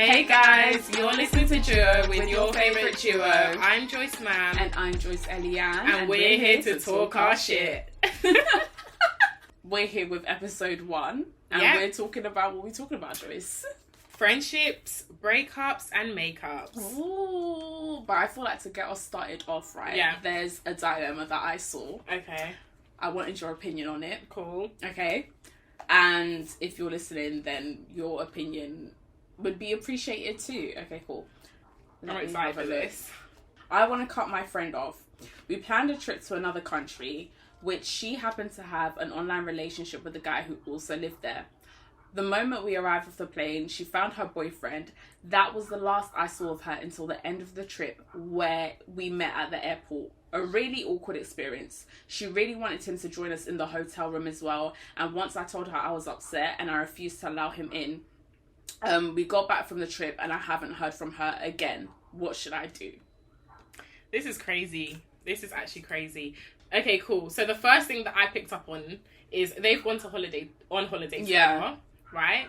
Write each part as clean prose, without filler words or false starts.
Hey guys, you're listening to Duo with your favourite duo. I'm Joyce Mann. And I'm Joyce Eliane. And we're here to talk our shit. We're here with episode 1. And we're talking about, what we're talking about, Joyce? Friendships, breakups, and makeups. Ooh, but I feel like to get us started off, right? Yeah. There's a dilemma that I saw. Okay. I wanted your opinion on it. Cool. Okay. And if you're listening, then your opinion would be appreciated too. Okay, cool. I'm excited for this. I want to cut my friend off. We planned a trip to another country, which she happened to have an online relationship with a guy who also lived there. The moment we arrived off the plane, she found her boyfriend. That was the last I saw of her until the end of the trip, where we met at the airport. A really awkward experience. She really wanted him to join us in the hotel room as well. And once I told her I was upset and I refused to allow him in, we got back from the trip and I haven't heard from her again. What should I do? This is crazy. This is actually crazy. Okay, cool. So the first thing that I picked up on is they've gone on holiday together, right?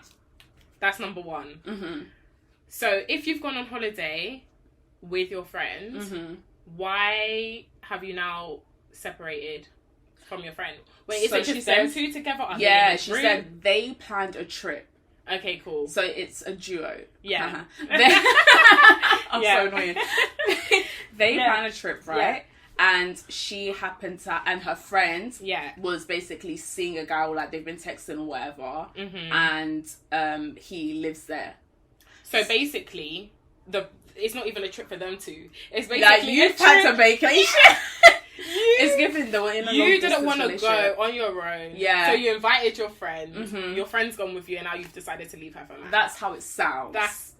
That's number one. Mm-hmm. So if you've gone on holiday with your friends, why have you now separated from your friend? Wait, is it just them two together? Yeah, she said they planned a trip. Okay, cool. So it's a duo. Yeah. I'm so annoying. They planned a trip, right? Yeah. And she happened to, and her friend was basically seeing a guy, or like they've been texting or whatever, and he lives there. So basically, it's not even a trip for them two. It's basically like you've had a vacation. It's given though. You didn't want to go on your own. Yeah. So you invited your friend. Your friend's gone with you, and now you've decided to leave her for a man. That's how it sounds.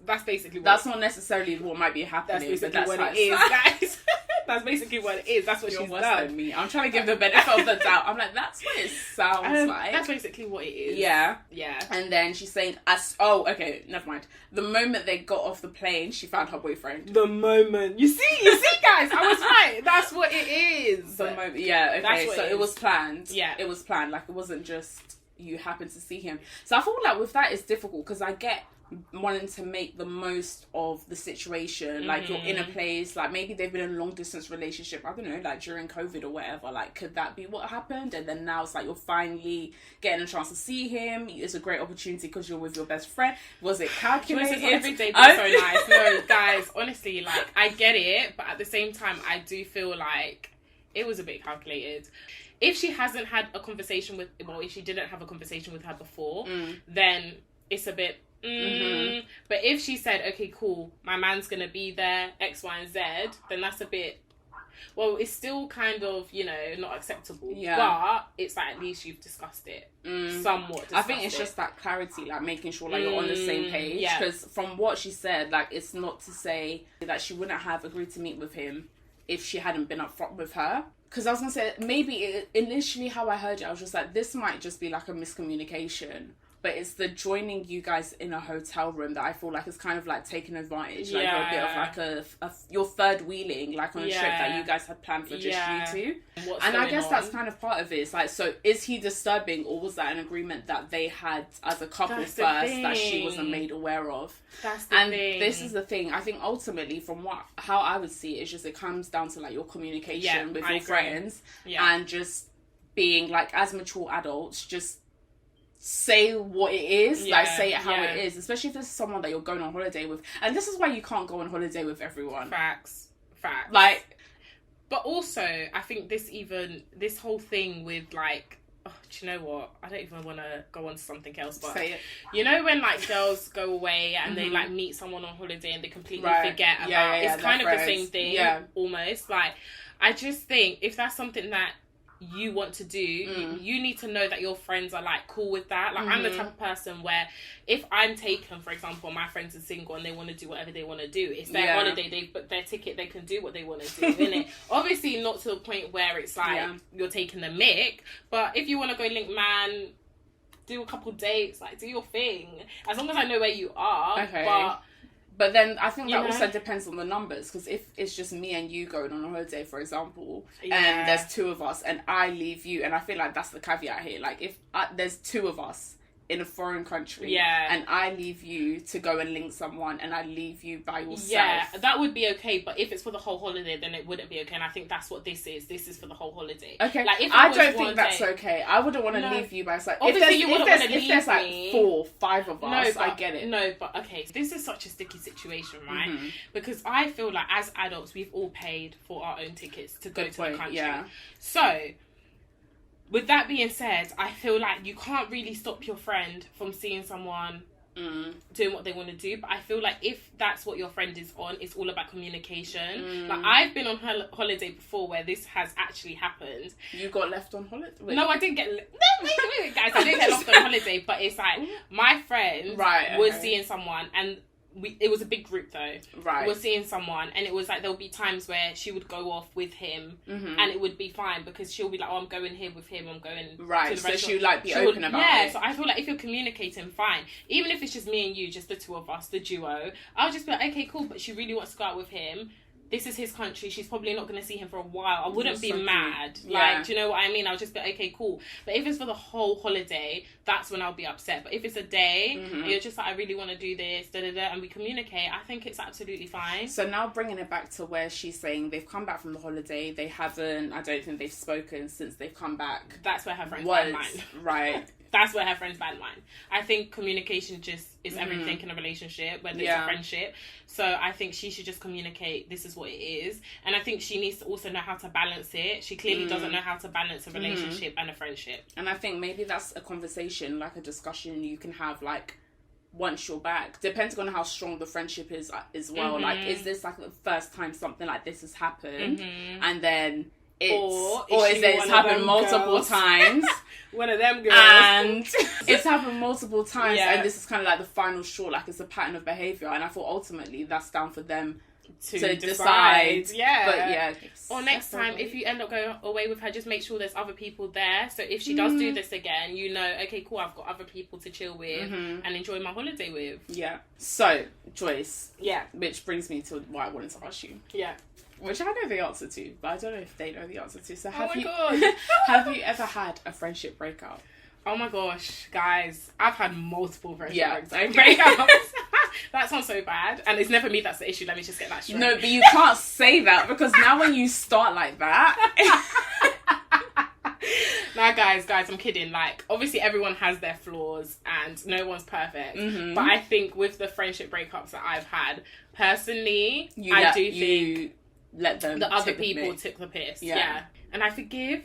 That's basically what that's not necessarily what might be happening. That's basically what it is, guys. That's basically what it is. That's what she's done. Than me. I'm trying to give the benefit of the doubt. I'm like, that's what it sounds like. That's basically what it is. Yeah. Yeah. And then she's saying, okay, never mind. The moment they got off the plane, she found her boyfriend. The moment. You see, guys, I was right. That's what it is. The moment. Yeah, okay. So it was planned. Yeah. It was planned. Like, it wasn't just you happened to see him. So I feel like with that, it's difficult because I get wanting to make the most of the situation. Like, you're in a place, like maybe they've been in a long distance relationship, I don't know, like during COVID or whatever. Like, could that be what happened? And then now it's like you're finally getting a chance to see him. It's a great opportunity because you're with your best friend. Was it calculated? Every day being so nice. No, guys, honestly, like, I get it, but at the same time, I do feel like it was a bit calculated. If she hasn't had a conversation with, well, if she didn't have a conversation with her before, then it's a bit but if she said, okay, cool, my man's gonna be there, X, Y, and Z, then that's a bit, well, it's still kind of, you know, not acceptable. Yeah. But it's like, at least you've discussed it. Somewhat. I think it's just that clarity, like making sure like you're on the same page. Yeah. Because from what she said, like, it's not to say that she wouldn't have agreed to meet with him if she hadn't been upfront with her. Because I was gonna say, maybe initially how I heard it, I was just like, this might just be like a miscommunication. But it's the joining you guys in a hotel room that I feel like is kind of like taking advantage. Like, you're a bit of like your third wheeling, like on a trip that you guys had planned for just you two. And I guess that's kind of part of it. It's like, so is he disturbing, or was that an agreement that they had as a couple first that she wasn't made aware of? That's the thing. This is the thing. I think ultimately, from how I would see it, it's just it comes down to like your communication with your friends and just being like, as mature adults, just say what it is, like say it how it is, especially if this is someone that you're going on holiday with. And this is why you can't go on holiday with everyone. Facts. Like, but also I think this whole thing with like, do you know what? I don't even want to go on to something else, but say it. You know when like girls go away and they like meet someone on holiday and they completely forget about it's kind of the same thing, almost. Like, I just think if that's something that you want to do, you need to know that your friends are like cool with that. Like, I'm the type of person where if I'm taken, for example, my friends are single and they want to do whatever they want to do, it's their holiday, they've booked their ticket, they can do what they want to do, innit? Obviously not to the point where it's like you're taking the mick, but if you want to go link man, do a couple dates, like do your thing, as long as I know where you are. But then I think that also depends on the numbers, because if it's just me and you going on a holiday, for example, and there's two of us and I leave you, and I feel like that's the caveat here, like if there's two of us in a foreign country, yeah, and I leave you to go and link someone, and I leave you by yourself. Yeah, that would be okay, but if it's for the whole holiday, then it wouldn't be okay, and I think that's what this is. This is for the whole holiday. Okay, like, if I don't think that's okay. I wouldn't want to leave you by yourself. Obviously, you wouldn't want to leave me. If there's like 4, 5 of us, I get it. No, but okay, this is such a sticky situation, right? Mm-hmm. Because I feel like as adults, we've all paid for our own tickets to go to the country. Yeah. So, with that being said, I feel like you can't really stop your friend from seeing someone doing what they want to do, but I feel like if that's what your friend is on, it's all about communication. Like, I've been on holiday before where this has actually happened. You got left on holiday? Wait. No, I didn't get wait, guys, I didn't get left on holiday, but it's like my friend was seeing someone, and it was a big group though. Right. Was seeing someone, and it was like there'll be times where she would go off with him, and it would be fine because she'll be like, "Oh, I'm going here with him. I'm going to the restaurant." So she'll like be open about it. Yeah. So I feel like if you're communicating, fine. Even if it's just me and you, just the two of us, the duo, I'll just be like, "Okay, cool." But she really wants to go out with him. This is his country. She's probably not going to see him for a while. I wouldn't be mad. Like, do you know what I mean? I'll just be, okay, cool. But if it's for the whole holiday, that's when I'll be upset. But if it's a day, and you're just like, I really want to do this, and we communicate, I think it's absolutely fine. So now bringing it back to where she's saying they've come back from the holiday, they haven't, I don't think they've spoken since they've come back. That's where her friends bad mine. Right. That's where her friends bad mine. I think communication just is everything in a relationship, whether it's a friendship. So I think she should just communicate, this is what it is. And I think she needs to also know how to balance it. She clearly doesn't know how to balance a relationship and a friendship. And I think maybe that's a conversation, like a discussion you can have, like, once you're back, depending on how strong the friendship is as well. Like, is this like the first time something like this has happened? And then or is it it's happened multiple times? One of them girls. And it's happened multiple times, and this is kind of like the final straw, like it's a pattern of behaviour, and I thought ultimately that's down for them to decide. Yeah. But yeah. Or next time, if you end up going away with her, just make sure there's other people there. So if she does do this again, you know, okay, cool, I've got other people to chill with and enjoy my holiday with. Yeah. So, Joyce. Yeah. Which brings me to what I wanted to ask you. Yeah. Which I know the answer to, but I don't know if they know the answer to. So have God. Have you ever had a friendship breakup? Oh my gosh, guys, I've had multiple friendship breakups. That sounds so bad, and it's never me that's the issue. Let me just get that straight. No, but you can't say that, because now when you start like that. Nah, guys, I'm kidding. Like, obviously everyone has their flaws and no one's perfect. But I think with the friendship breakups that I've had, personally, I do think let them the other people took the piss. Yeah. And I forget,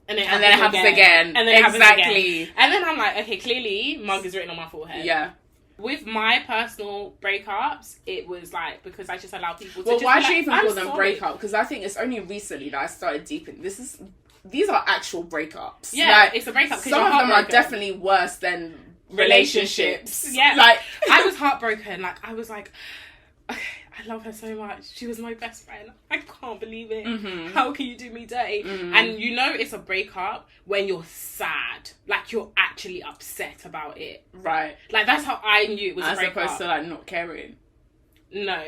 and then it happens again. And then it happens again. And then I'm like, okay, clearly mug is written on my forehead. Yeah. With my personal breakups, it was like, because I just allow people to why do you even call them breakup? Because I think it's only recently that I started deeping. These are actual breakups. Yeah, like, it's a breakup. Some of them are definitely worse than relationships. Yeah. Like, I was heartbroken. Like, I was like, okay, I love her so much. She was my best friend. I can't believe it. How can you do me dirty? And you know it's a breakup when you're sad. Like, you're actually upset about it. Right. Like, that's how I knew it was a breakup. As opposed to, like, not caring. No.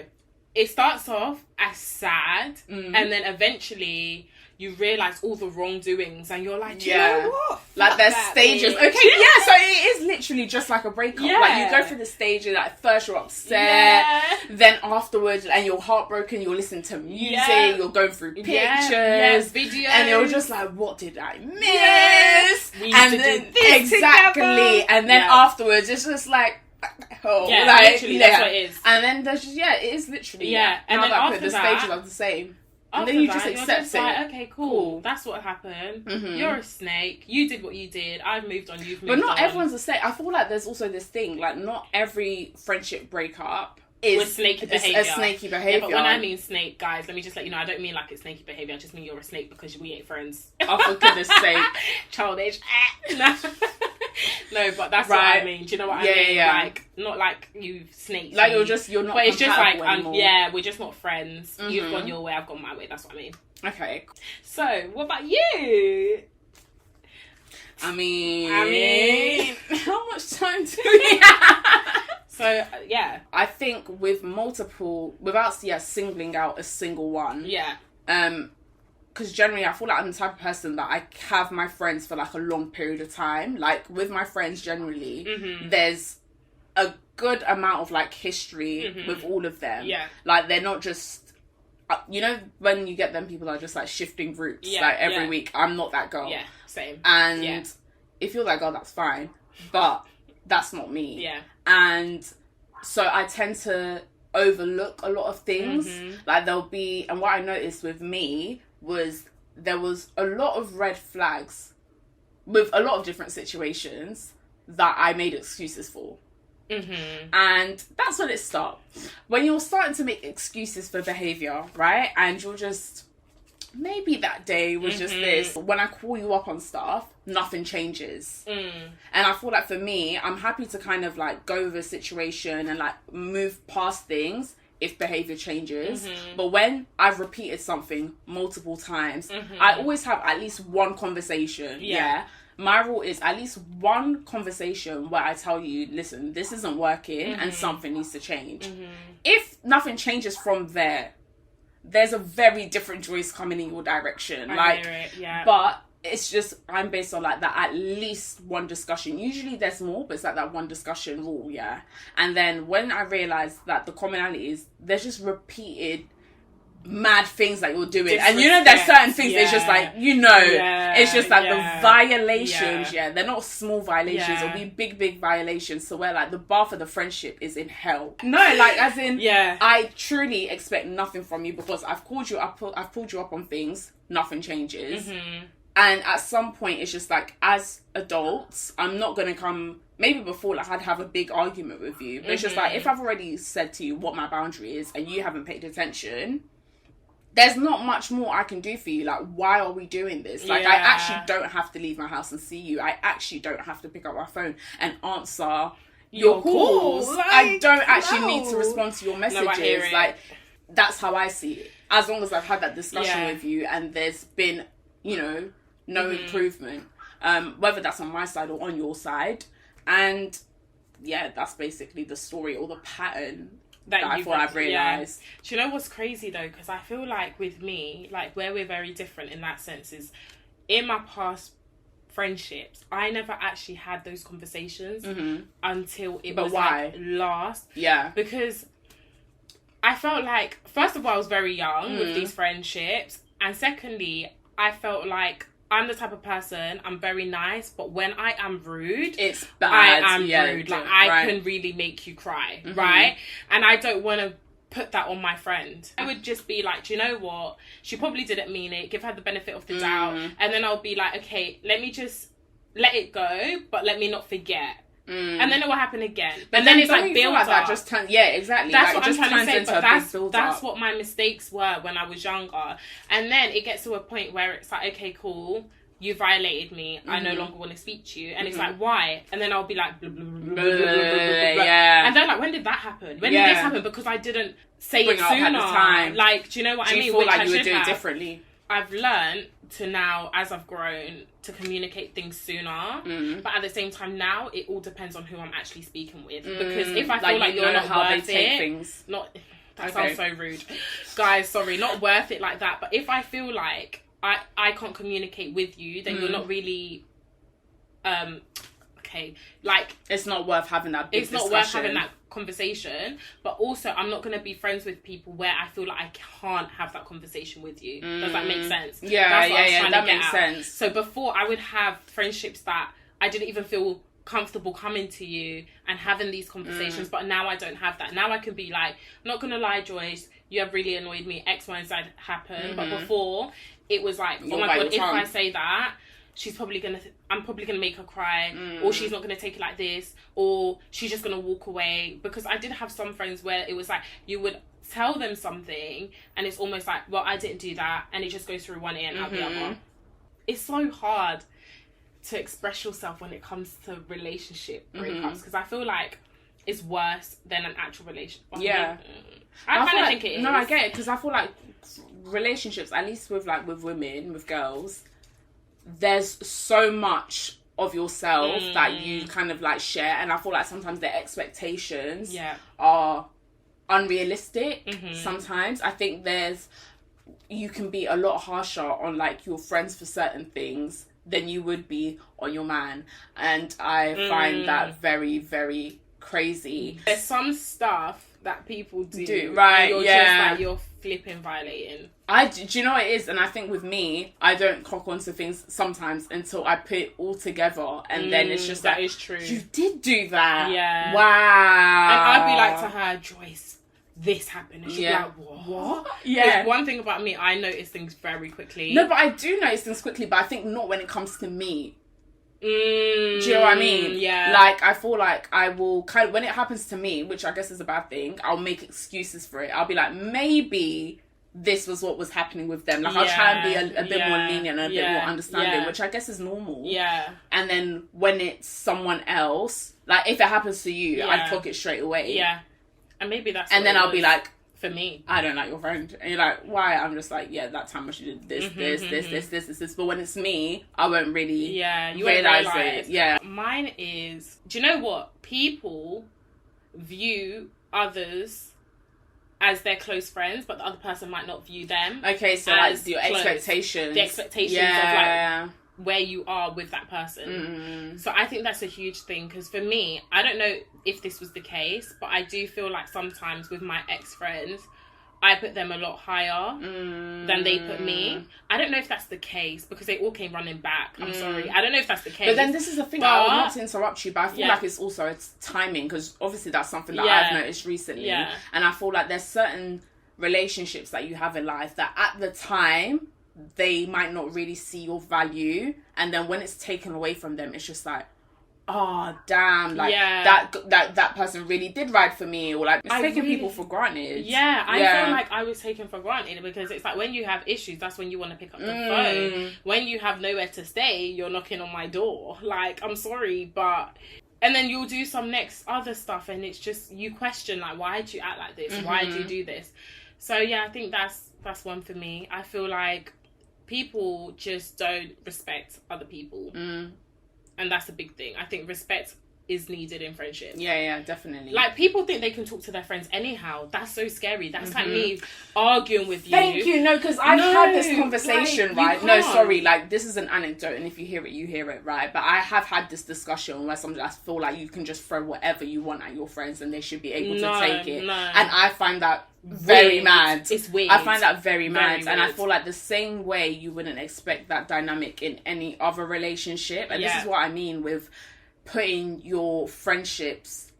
It starts off as sad, and then eventually you realise all the wrongdoings, and you're like, you know what? Like, there's stages. Okay, yeah, so it is literally just like a breakup. Yeah. Like, you go through the stages, like, first you're upset, then afterwards, and you're heartbroken, you'll listen to music, you're going through pictures, videos, and you're just like, what did I miss? We used to do this together. And then afterwards, it's just like, literally, that's what it is. And then there's just, it is literally, and then after the stages are the same. And then you just accept it. Like, okay, cool. That's what happened. You're a snake. You did what you did. I've moved on. You've moved on. But not everyone's a snake. I feel like there's also this thing, like, not every friendship breakup is with snaky behaviour. A snaky behaviour. Yeah, but when I mean snake, guys, let me just let you know, I don't mean like it's snaky behaviour. I just mean you're a snake because we ain't friends. Oh, for goodness sake. Childish. No, but that's what I mean. Do you know what I mean? Yeah. Like, not like you snakes. Like, you're not. But it's just like, we're just not friends. You've gone your way, I've gone my way. That's what I mean. Okay. So, what about you? I mean, how much time do we have? So, yeah. I think with multiple, without singling out a single one. Yeah. because generally I feel like I'm the type of person that I have my friends for like a long period of time. Like with my friends generally, there's a good amount of like history with all of them. Yeah. Like they're not just, you know, when you get them people that are just like shifting groups like every week. I'm not that girl. Yeah, same. And if you're that girl, that's fine. But that's not me. Yeah. And so I tend to overlook a lot of things. Like there'll be, and what I noticed with me was there was a lot of red flags with a lot of different situations that I made excuses for. And that's when it stops. When you're starting to make excuses for behaviour, right? And you're just, maybe that day was just this. When I call you up on stuff, nothing changes. And I feel like for me, I'm happy to kind of like go with a situation and like move past things if behaviour changes. But when I've repeated something multiple times, I always have at least one conversation. My rule is at least one conversation where I tell you, listen, this isn't working and something needs to change. If nothing changes from there, there's a very different choice coming in your direction. I hear it, yeah. But it's just, I'm based on like that at least one discussion. Usually there's more, but it's like that one discussion rule, yeah. And then when I realised that the commonality is, there's just repeated mad things that you're doing, and you know there's certain things it's just like, you know, it's just like the violations, they're not small violations, it'll be big violations, so where like the bar for the friendship is in hell. No, like as in I truly expect nothing from you because I've pulled you up on things, nothing changes. And at some point it's just like, as adults, I'm not gonna come, maybe before like I'd have a big argument with you, but it's just like, if I've already said to you what my boundary is and you haven't paid attention, there's not much more I can do for you. Like, why are we doing this? Like, I actually don't have to leave my house and see you. I actually don't have to pick up my phone and answer your calls. Like, I don't actually need to respond to your messages. No, like, that's how I see it. As long as I've had that discussion with you and there's been, you know, no improvement. Whether that's on my side or on your side. And, yeah, that's basically the story or the pattern that I thought I've realised. Do you know what's crazy though? Because I feel like with me, like where we're very different in that sense is, in my past friendships, I never actually had those conversations until it was like last. Yeah. Because I felt like, first of all, I was very young with these friendships, and secondly, I felt like I'm the type of person, I'm very nice, but when I am rude, it's bad. I am rude. Like, I can really make you cry, right? And I don't want to put that on my friend. I would just be like, do you know what? She probably didn't mean it. Give her the benefit of the doubt. And then I'll be like, okay, let me just let it go, but let me not forget. And then it will happen again. But and then it's like build like up. That just exactly. That's like, what I'm trying to say. But that's up. what my mistakes were when I was younger. And then it gets to a point where it's like, okay, cool, you violated me. I no longer want to speak to you. And it's like, why? And then I'll be like, blah, blah, blah, blah, blah, blah, blah, blah. And then like, when did that happen? When did this happen? Because I didn't say it sooner. At the time. Like, do you know what I mean? Do you feel like you would do it differently? I've learned to now, as I've grown, to communicate things sooner. But at the same time now, it all depends on who I'm actually speaking with. Because if I feel like you're not worth it, that sounds so rude. Guys, sorry, not worth it like that. But if I feel like I can't communicate with you, then you're not really, like... It's not worth having that big discussion. It's not worth having that conversation, but also I'm not going to be friends with people where I feel like I can't have that conversation with you. Does that make sense? That makes sense. So before, I would have friendships that I didn't even feel comfortable coming to you and having these conversations, but now I don't have that. Now I can be like, I'm not going to lie, Joyce, you have really annoyed me, X, Y, and Z happened. But before, it was like, oh my God, if I say that, I'm probably gonna make her cry, or she's not gonna take it like this, or she's just gonna walk away. Because I did have some friends where it was like, you would tell them something and it's almost like, well, I didn't do that, and it just goes through one ear and out the other. It's so hard to express yourself when it comes to relationship breakups, because I feel like it's worse than an actual relationship. I kind of think it is. No, I get it, because I feel like relationships, at least with women, with girls, there's so much of yourself that you kind of like share, and I feel like sometimes the expectations are unrealistic. Sometimes I think there's you can be a lot harsher on like your friends for certain things than you would be on your man. And I find that very, very crazy. There's some stuff that people do right? You're just like, you're flipping violating. Do you know what it is? And I think with me, I don't cock onto things sometimes until I put it all together, and then it's just that like, is true. You did do that. Yeah. Wow. And I'd be like to her, Joyce, this happened. And she'd be like, what? Yeah. One thing about me, I notice things very quickly. No, but I do notice things quickly, but I think not when it comes to me. Do you know what I mean? Yeah. Like, I feel like I will kind of, when it happens to me, which I guess is a bad thing, I'll make excuses for it. I'll be like, maybe this was what was happening with them. Like, I'll try and be a bit more lenient and a bit more understanding, which I guess is normal. Yeah. And then when it's someone else, like, if it happens to you, I'd clock it straight away. Yeah. And maybe that's and then I'll be like, for me, I don't like your friend. And you're like, why? I'm just like, yeah, that time when she did this. But when it's me, I won't really you realize won't it. Yeah. Mine is, do you know what? People view others as their close friends, but the other person might not view them. Okay, so like your expectations. The expectations of like where you are with that person. So I think that's a huge thing, because for me, I don't know if this was the case, but I do feel like sometimes with my ex-friends, I put them a lot higher than they put me. I don't know if that's the case, because they all came running back. I'm sorry. I don't know if that's the case. But then this is the thing, not to interrupt you, but I feel like it's timing, because obviously that's something that I've noticed recently. And I feel like there's certain relationships that you have in life that at the time, they might not really see your value, and then when it's taken away from them, it's just like, oh damn, like that person really did ride for me, or like it's taking people for granted. I feel like I was taken for granted, because it's like when you have issues, that's when you want to pick up the phone. When you have nowhere to stay, you're knocking on my door. Like, I'm sorry, but... And then you'll do some other stuff, and it's just, you question, like, why did you act like this? Why did you do this? So yeah, I think that's one for me. I feel like people just don't respect other people. And that's a big thing. I think respect is needed in friendship. Yeah, definitely. Like, people think they can talk to their friends anyhow. That's so scary. That's like me arguing with you. Thank you. No, because I've had this conversation, like, right? No, sorry. Like, this is an anecdote, and if you hear it, right? But I have had this discussion where sometimes I feel like you can just throw whatever you want at your friends, and they should be able to take it. No. And I find that very mad. It's weird. I find that very mad. And I feel like the same way you wouldn't expect that dynamic in any other relationship. And this is what I mean with putting your friendships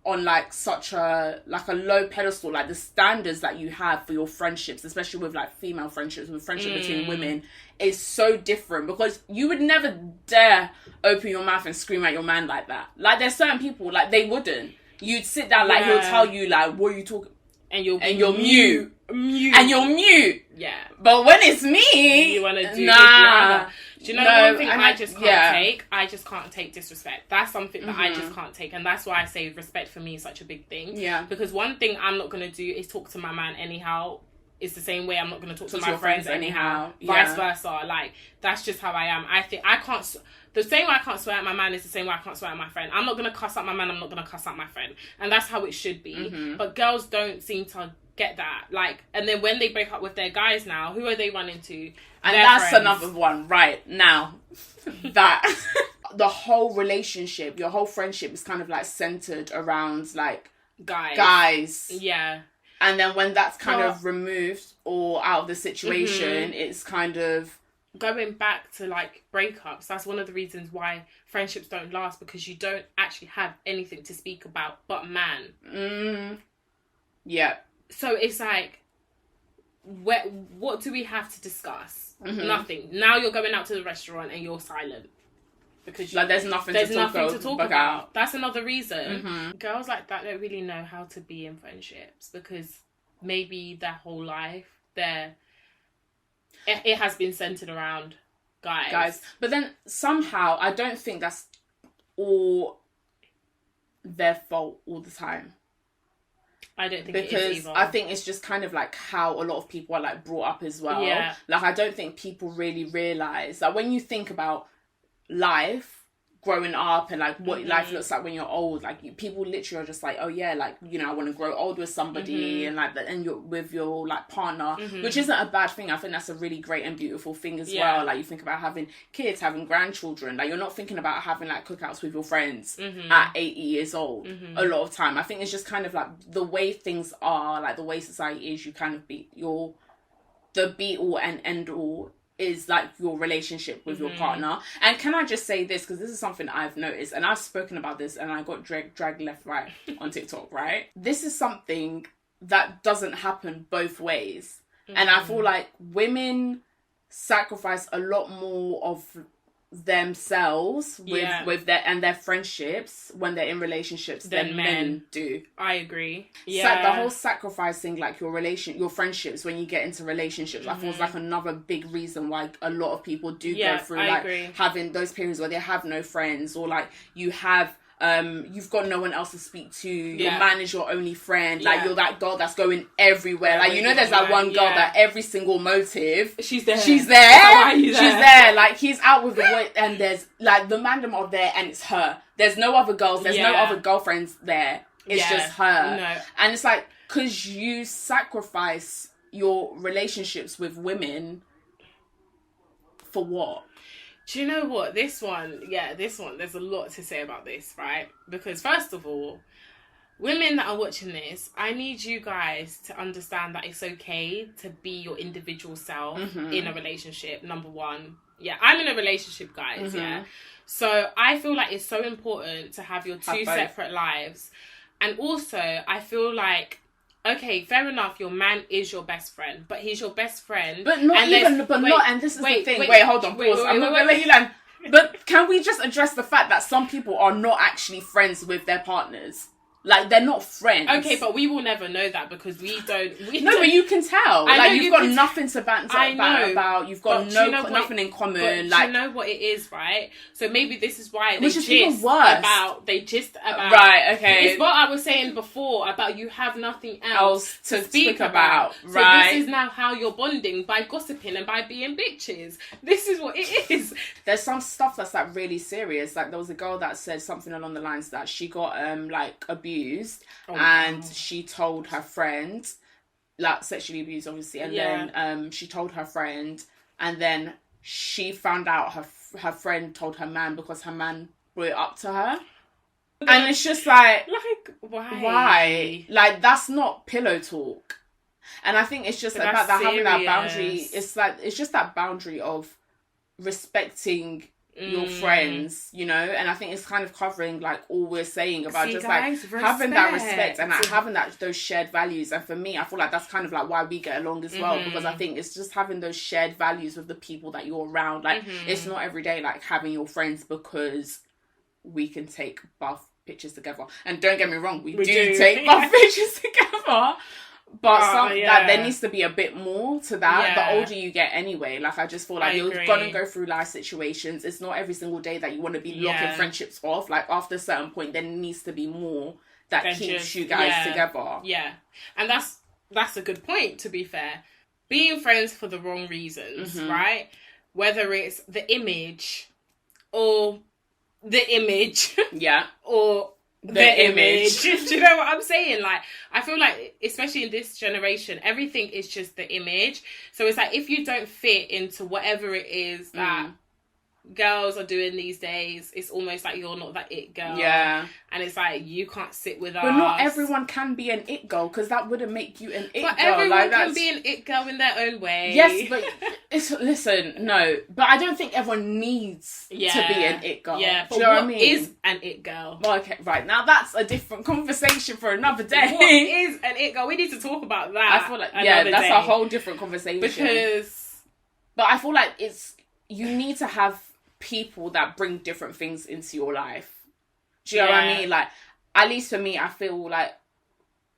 on like such a low pedestal. Like, the standards that you have for your friendships, especially with like female friendships, with friendship between women, is so different, because you would never dare open your mouth and scream at your man like that. Like, there's certain people, like, they wouldn't. You'd sit down, like, he'll tell you, like, what are you talking, and you're mute. And you're mute. Yeah. But when it's me, you want to do nah. Do you know one thing I just can't take? I just can't take disrespect. That's something that I just can't take. And that's why I say respect for me is such a big thing. Yeah. Because one thing I'm not going to do is talk to my man anyhow. It's the same way I'm not going to talk to my friends anyhow. Vice versa. Like, that's just how I am. I think I can't... The same way I can't swear at my man is the same way I can't swear at my friend. I'm not going to cuss at my man. I'm not going to cuss at my friend. And that's how it should be. But girls don't seem to get that. Like, and then when they break up with their guys now, who are they running to? And that's friends. Another one. Right. Now, that... the whole relationship, your whole friendship is kind of like centered around like... Guys. Yeah. And then when that's kind of removed or out of the situation, it's kind of... Going back to like breakups, that's one of the reasons why friendships don't last, because you don't actually have anything to speak about but man. Yeah. So it's like, what do we have to discuss? Nothing. Now you're going out to the restaurant and you're silent. Because like there's nothing to talk about. That's another reason. Girls like that don't really know how to be in friendships, because maybe their whole life, it has been centered around guys. But then somehow, I don't think that's all their fault all the time. I don't think it is either. Because I think it's just kind of like how a lot of people are like brought up as well. Yeah. Like, I don't think people really realise that when you think about life, growing up and like what life looks like when you're old. Like people literally are just like, oh yeah, like, you know, I want to grow old with somebody and like that, and you're with your like partner, which isn't a bad thing. I think that's a really great and beautiful thing as well. Like you think about having kids, having grandchildren, like you're not thinking about having like cookouts with your friends at 80 years old a lot of time. I think it's just kind of like the way things are, like the way society is, you kind of be the be all and end all is like your relationship with your partner. And can I just say this, because this is something I've noticed, and I've spoken about this, and I got dragged left, right on TikTok, right? This is something that doesn't happen both ways. And I feel like women sacrifice a lot more of themselves with their friendships when they're in relationships than men do. I agree. The whole sacrificing like your friendships when you get into relationships, I feel is like another big reason why a lot of people do go through having those periods where they have no friends, or like you have you've got no one else to speak to. Your man is your only friend. Like you're that girl that's going everywhere. Like, you know, there's that one girl that every single motive she's there. She's there. Like he's out with the boy, and there's like the mandem are there, and it's her. There's no other girls. There's no other girlfriends there. It's just her. No. And it's like, because you sacrifice your relationships with women for what? Do you know what? This one, there's a lot to say about this, right? Because first of all, women that are watching this, I need you guys to understand that it's okay to be your individual self in a relationship, number one. Yeah, I'm in a relationship, guys, So I feel like it's so important to have your two separate lives. And also, I feel like, okay, fair enough, your man is your best friend, but he's your best friend. But not even, and this is the thing. Wait, hold on, pause. I'm not going to let you land. But can we just address the fact that some people are not actually friends with their partners? Like, they're not friends. Okay, but we will never know that because we don't... but you can tell. Like, you've got nothing to banter about. You've got nothing in common. Like, do you know what it is, right? So maybe this is why they gist about... Right, okay. It's what I was saying before about you have nothing else to speak about. So right. this is now how you're bonding, by gossiping and by being bitches. This is what it is. There's some stuff that's, like, really serious. Like, there was a girl that said something along the lines that she got, like, abused. And she told her friend, like sexually abused obviously, and then she told her friend, and then she found out her friend told her man because her man brought it up to her. And it's just like why? Like, that's not pillow talk. And I think it's just about that, having that boundary. It's like, it's just that boundary of respecting your friends, you know. And I think it's kind of covering like all we're saying about having that respect and like having those shared values. And for me, I feel like that's kind of like why we get along as well, because I think it's just having those shared values with the people that you're around. Like it's not every day like having your friends because we can take bath pictures together. And don't get me wrong, we do take bath pictures together. But there needs to be a bit more to that. The older you get anyway, like I just feel like you're gonna go through life situations. It's not every single day that you want to be locking friendships off. Like after a certain point, there needs to be more that keeps you guys together. Yeah, and that's a good point, to be fair. Being friends for the wrong reasons, right? Whether it's the image or the image. Or the image. Do you know what I'm saying? Like, I feel like, especially in this generation, everything is just the image. So it's like, if you don't fit into whatever it is that girls are doing these days, it's almost like you're not that it girl. Yeah. And it's like, you can't sit with us. But not everyone can be an it girl, because that wouldn't make you an it girl. But everyone can be an it girl in their own way. Yes, but no. But I don't think everyone needs to be an it girl. Yeah, but do you know what I mean? Is an it girl? Well, okay, right. Now that's a different conversation for another day. What is an it girl? We need to talk about that. I feel like, that's a whole different conversation. But I feel like you need to have people that bring different things into your life. Do you know what I mean? Like, at least for me, I feel like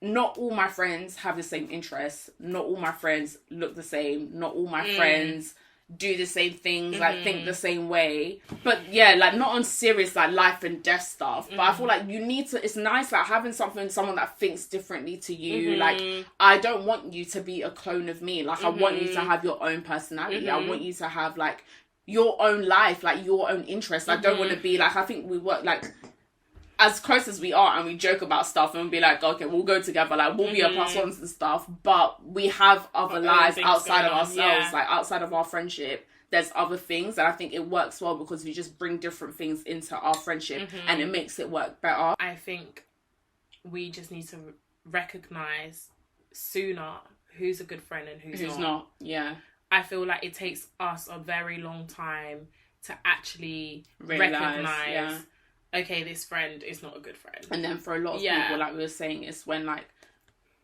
not all my friends have the same interests. Not all my friends look the same. Not all my friends do the same things, like think the same way. But yeah, like not on serious like life and death stuff. But I feel like you need to, it's nice like having someone that thinks differently to you. Like, I don't want you to be a clone of me. Like, I want you to have your own personality. I want you to have like your own life, like your own interests. I don't want to be like, I think we work like as close as we are, and we joke about stuff and be like, okay, we'll go together, like we'll be a plus ones and stuff, but we have other lives outside of ourselves, like outside of our friendship. There's other things, and I think it works well because we just bring different things into our friendship, and it makes it work better. I think we just need to recognize sooner who's a good friend and who's not. Yeah. I feel like it takes us a very long time to actually recognize, okay, this friend is not a good friend. And then for a lot of people, like we were saying, it's when like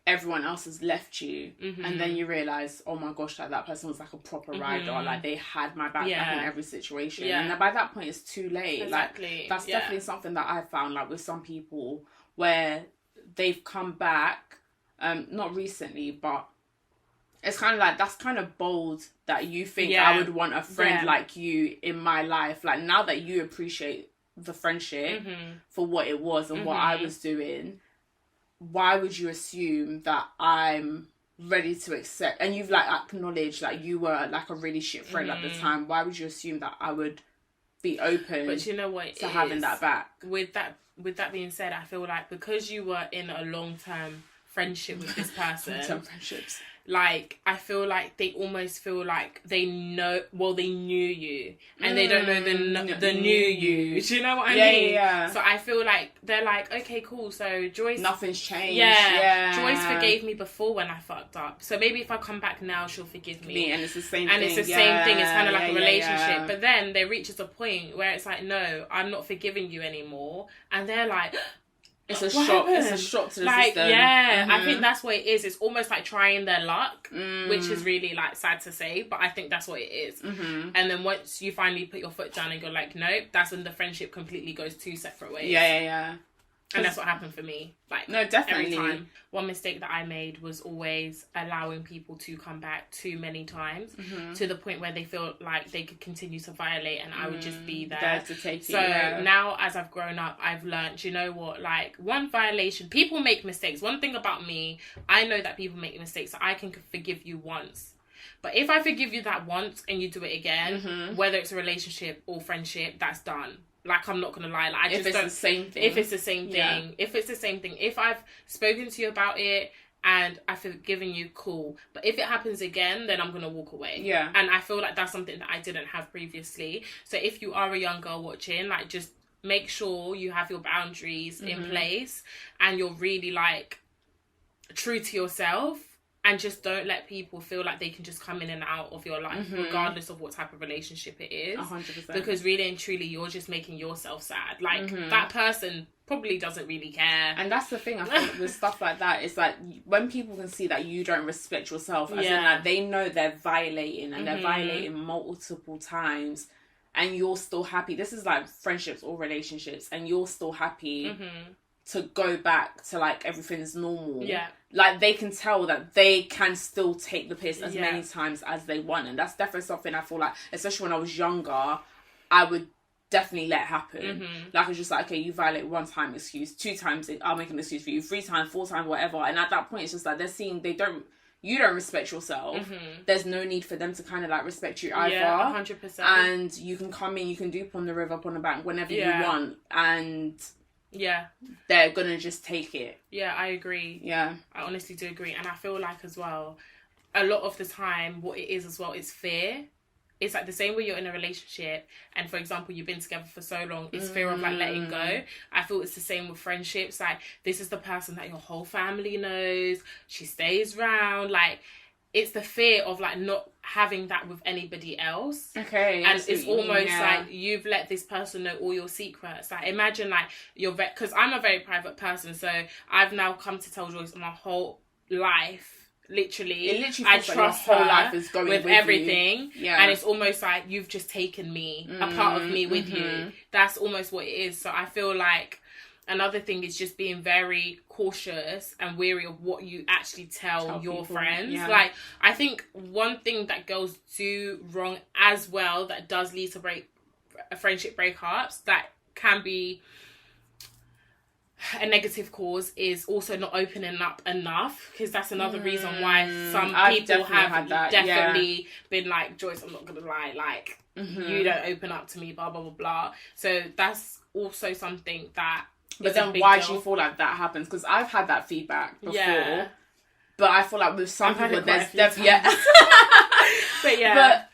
everyone else has left you, and then you realise, oh my gosh, like that person was like a proper rider, like they had my back in every situation. And by that point, it's too late. Exactly. Like that's definitely something that I found, like with some people, where they've come back, not recently, but it's kind of like, that's kind of bold that you think I would want a friend like you in my life. Like, now that you appreciate the friendship for what it was and what I was doing, why would you assume that I'm ready to accept? And you've like acknowledged like you were like a really shit friend at the time. Why would you assume that I would be open? But you know what? To having that back. With that being said, I feel like because you were in a long-term friendship with this person, long-term friendships. Like, I feel like they almost feel like they know, well, they knew you, and they don't know the new you. Do you know what I mean? Yeah. So I feel like they're like, okay, cool. So Joyce, nothing's changed. Yeah. Joyce forgave me before when I fucked up. So maybe if I come back now, she'll forgive me. And it's the same thing. And it's the same thing. It's kind of like a relationship. But then there reaches a point where it's like, no, I'm not forgiving you anymore. And they're like, it's a shock. It's a shock to the system. Yeah, I think that's what it is. It's almost like trying their luck, which is really like sad to say, but I think that's what it is. And then once you finally put your foot down and go like, nope, that's when the friendship completely goes two separate ways. Yeah. And that's what happened for me. Like, no, definitely. Every time. One mistake that I made was always allowing people to come back too many times to the point where they feel like they could continue to violate, and I would just be there to take so now, as I've grown up, I've learned, you know what, like, one violation, people make mistakes. One thing about me, I know that people make mistakes, so I can forgive you once. But if I forgive you that once and you do it again, whether it's a relationship or friendship, that's done. Like, I'm not going to lie. Like, if it's the same thing. If it's the same thing. If I've spoken to you about it and I've forgiven you, cool. But if it happens again, then I'm going to walk away. Yeah. And I feel like that's something that I didn't have previously. So if you are a young girl watching, like, just make sure you have your boundaries in place and you're really, like, true to yourself. And just don't let people feel like they can just come in and out of your life, regardless of what type of relationship it is. 100%. Because really and truly, you're just making yourself sad. Like, that person probably doesn't really care. And that's the thing, I think, with stuff like that, it's like, when people can see that you don't respect yourself, as in, like, they know they're violating, and they're violating multiple times, and you're still happy. This is, like, friendships or relationships, and you're still happy to go back to, like, everything's normal. Yeah. Like, they can tell that they can still take the piss as many times as they want. And that's definitely something I feel like, especially when I was younger, I would definitely let happen. Like, it's just like, okay, you violate one time, excuse. 2 times, I'll make an excuse for you. 3 times, 4 times, whatever. And at that point, it's just like, they're seeing, you don't respect yourself. There's no need for them to kind of like respect you either. Yeah, 100%. And you can come in, you can do on the river, on the bank, whenever you want. And... yeah, they're gonna just take it. Yeah, I agree. Yeah, I honestly do agree. And I feel like as well, a lot of the time what it is as well is fear. It's like the same way you're in a relationship and, for example, you've been together for so long, it's fear of like letting go. I feel it's the same with friendships. Like, this is the person that your whole family knows, she stays around, like, it's the fear of like not having that with anybody else. Okay. And it's almost like you've let this person know all your secrets. Like, imagine like because I'm a very private person, so I've now come to tell Joyce my whole life. Literally I trust your whole her life is going with everything. You. Yeah. And it's almost like you've just taken me, a part of me with you. That's almost what it is. So I feel like another thing is just being very cautious and wary of what you actually tell your people, friends. Yeah. Like, I think one thing that girls do wrong as well that does lead to friendship breakups, that can be a negative cause is also not opening up enough, because that's another reason why some people have definitely been like, Joyce, I'm not gonna lie, like, you don't open up to me, blah blah blah blah. So that's also something that. But then why do you feel like that happens? Because I've had that feedback before, but I feel like with some people there's but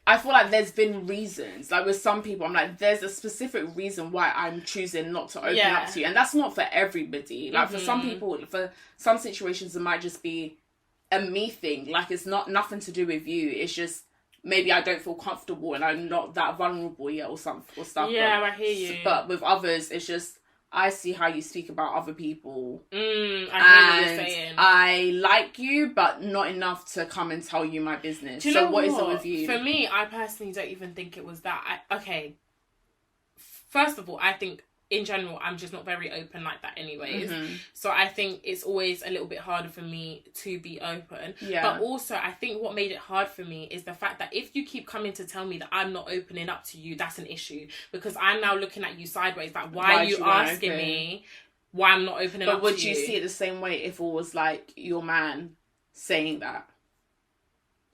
I feel like there's been reasons. Like with some people, I'm like, there's a specific reason why I'm choosing not to open up to you. And that's not for everybody. Like for some people, for some situations, it might just be a me thing. Like it's not nothing to do with you. It's just maybe I don't feel comfortable and I'm not that vulnerable yet or stuff. Yeah, I hear you. But with others, it's just, I see how you speak about other people. I hear what you're saying. I like you, but not enough to come and tell you my business. Do you know what is it with you? For me, I personally don't even think it was that. First of all, I think in general, I'm just not very open like that anyways. So I think it's always a little bit harder for me to be open. Yeah. But also, I think what made it hard for me is the fact that if you keep coming to tell me that I'm not opening up to you, that's an issue. Because I'm now looking at you sideways. Like, why are you asking me why I'm not opening up to you? But would you see it the same way if it was like your man saying that?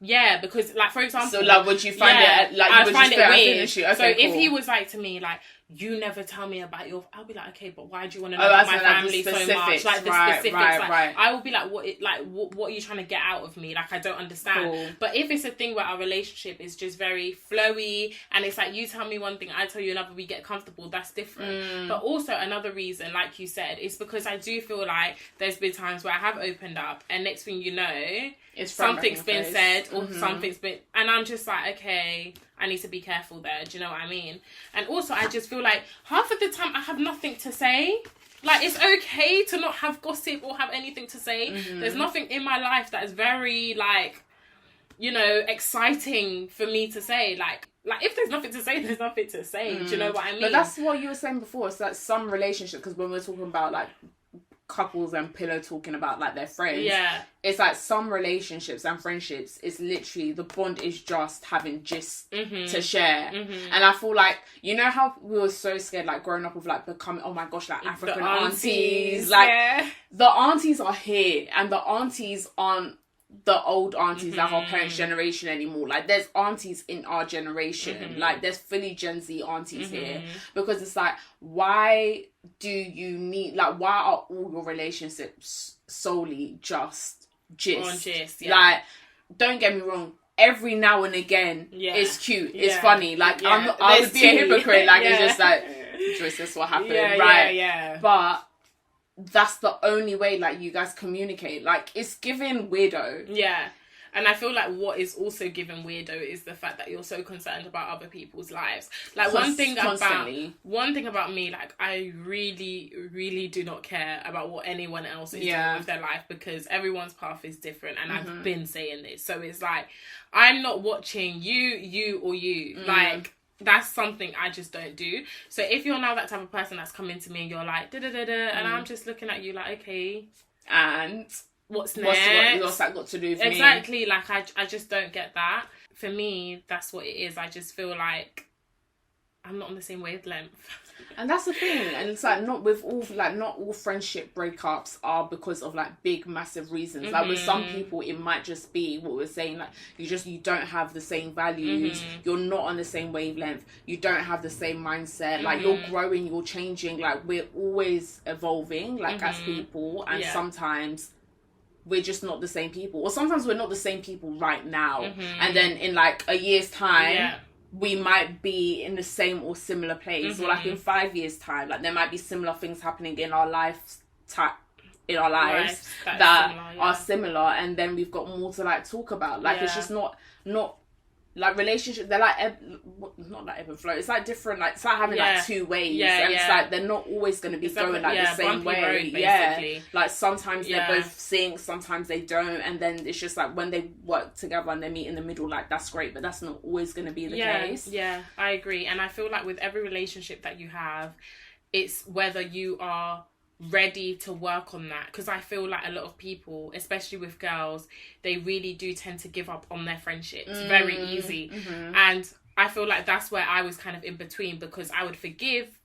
Yeah, because like, for example... So like, would you find it... Like, I'd find it weird. Okay, so if he was like to me, like, you never tell me about your... I'll be like, okay, but why do you want to know about my family so much? Like, the specifics. Like, I will be like, what are you trying to get out of me? Like, I don't understand. Cool. But if it's a thing where our relationship is just very flowy, and it's like, you tell me one thing, I tell you another, we get comfortable, that's different. But also, another reason, like you said, is because I do feel like there's been times where I have opened up, and next thing you know... something's been said or something's been, and I'm just like, okay, I need to be careful there. Do you know what I mean? And also, I just feel like half of the time I have nothing to say. Like, it's okay to not have gossip or have anything to say. There's nothing in my life that is very, like, you know, exciting for me to say. Like if there's nothing to say, there's nothing to say. Do you know what I mean? But that's what you were saying before. It's like some relationship, because when we're talking about like couples and pillow talking about like their friends, it's like some relationships and friendships, it's literally the bond is just having gist to share. And I feel like, you know how we were so scared like growing up of like becoming, oh my gosh, like African aunties, like the aunties are here, and the aunties aren't the old aunties like our parents' generation anymore. Like there's aunties in our generation, like there's fully Gen Z aunties here, because it's like, why do you need, like, why are all your relationships solely just gist? Like, don't get me wrong, every now and again it's cute, it's funny, like I would be a hypocrite, like it's just like, Joyce, that's what happened, but that's the only way like you guys communicate. Like, it's giving weirdo. And I feel like what is also given weirdo is the fact that you're so concerned about other people's lives. Like, one thing about me, like, I really, really do not care about what anyone else is doing with their life, because everyone's path is different, and I've been saying this. So it's like, I'm not watching you, or you. Like, that's something I just don't do. So if you're now that type of person that's coming to me and you're like, da-da-da-da, and I'm just looking at you like, okay, and what's next? What's that got to do with me? Exactly, like, I just don't get that. For me, that's what it is. I just feel like I'm not on the same wavelength. And that's the thing. And it's like, not all friendship breakups are because of like big, massive reasons. Like with some people, it might just be what we're saying, like you don't have the same values, you're not on the same wavelength, you don't have the same mindset, like you're growing, you're changing, like we're always evolving, like as people, and sometimes we're just not the same people, or sometimes we're not the same people right now, and then in like a year's time we might be in the same or similar place, or like in 5 years time, like there might be similar things happening in our lives that are similar, and then we've got more to like talk about. Like it's just not like relationships, they're like not like ebb and flow, it's like different, like it's like having like two waves, and it's like they're not always going to be going like the same way road, basically. Like sometimes they both sync, sometimes they don't, and then it's just like when they work together and they meet in the middle, like that's great, but that's not always going to be the case. I agree. And I feel like with every relationship that you have, it's whether you are ready to work on that, because I feel like a lot of people, especially with girls, they really do tend to give up on their friendships very easy, and I feel like that's where I was kind of in between, because I would forgive,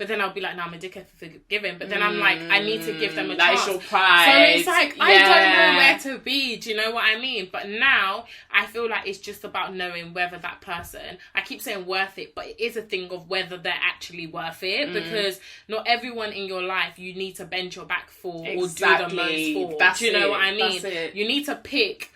but then I'll be like, no, I'm a dickhead for forgiving. But then I'm like, I need to give them a That chance. is your pride. So it's like, I don't know where to be. Do you know what I mean? But now I feel like it's just about knowing whether that person, I keep saying worth it, but it is a thing of whether they're actually worth it, because not everyone in your life you need to bend your back for or do the most for. Do you know what I mean? You need to pick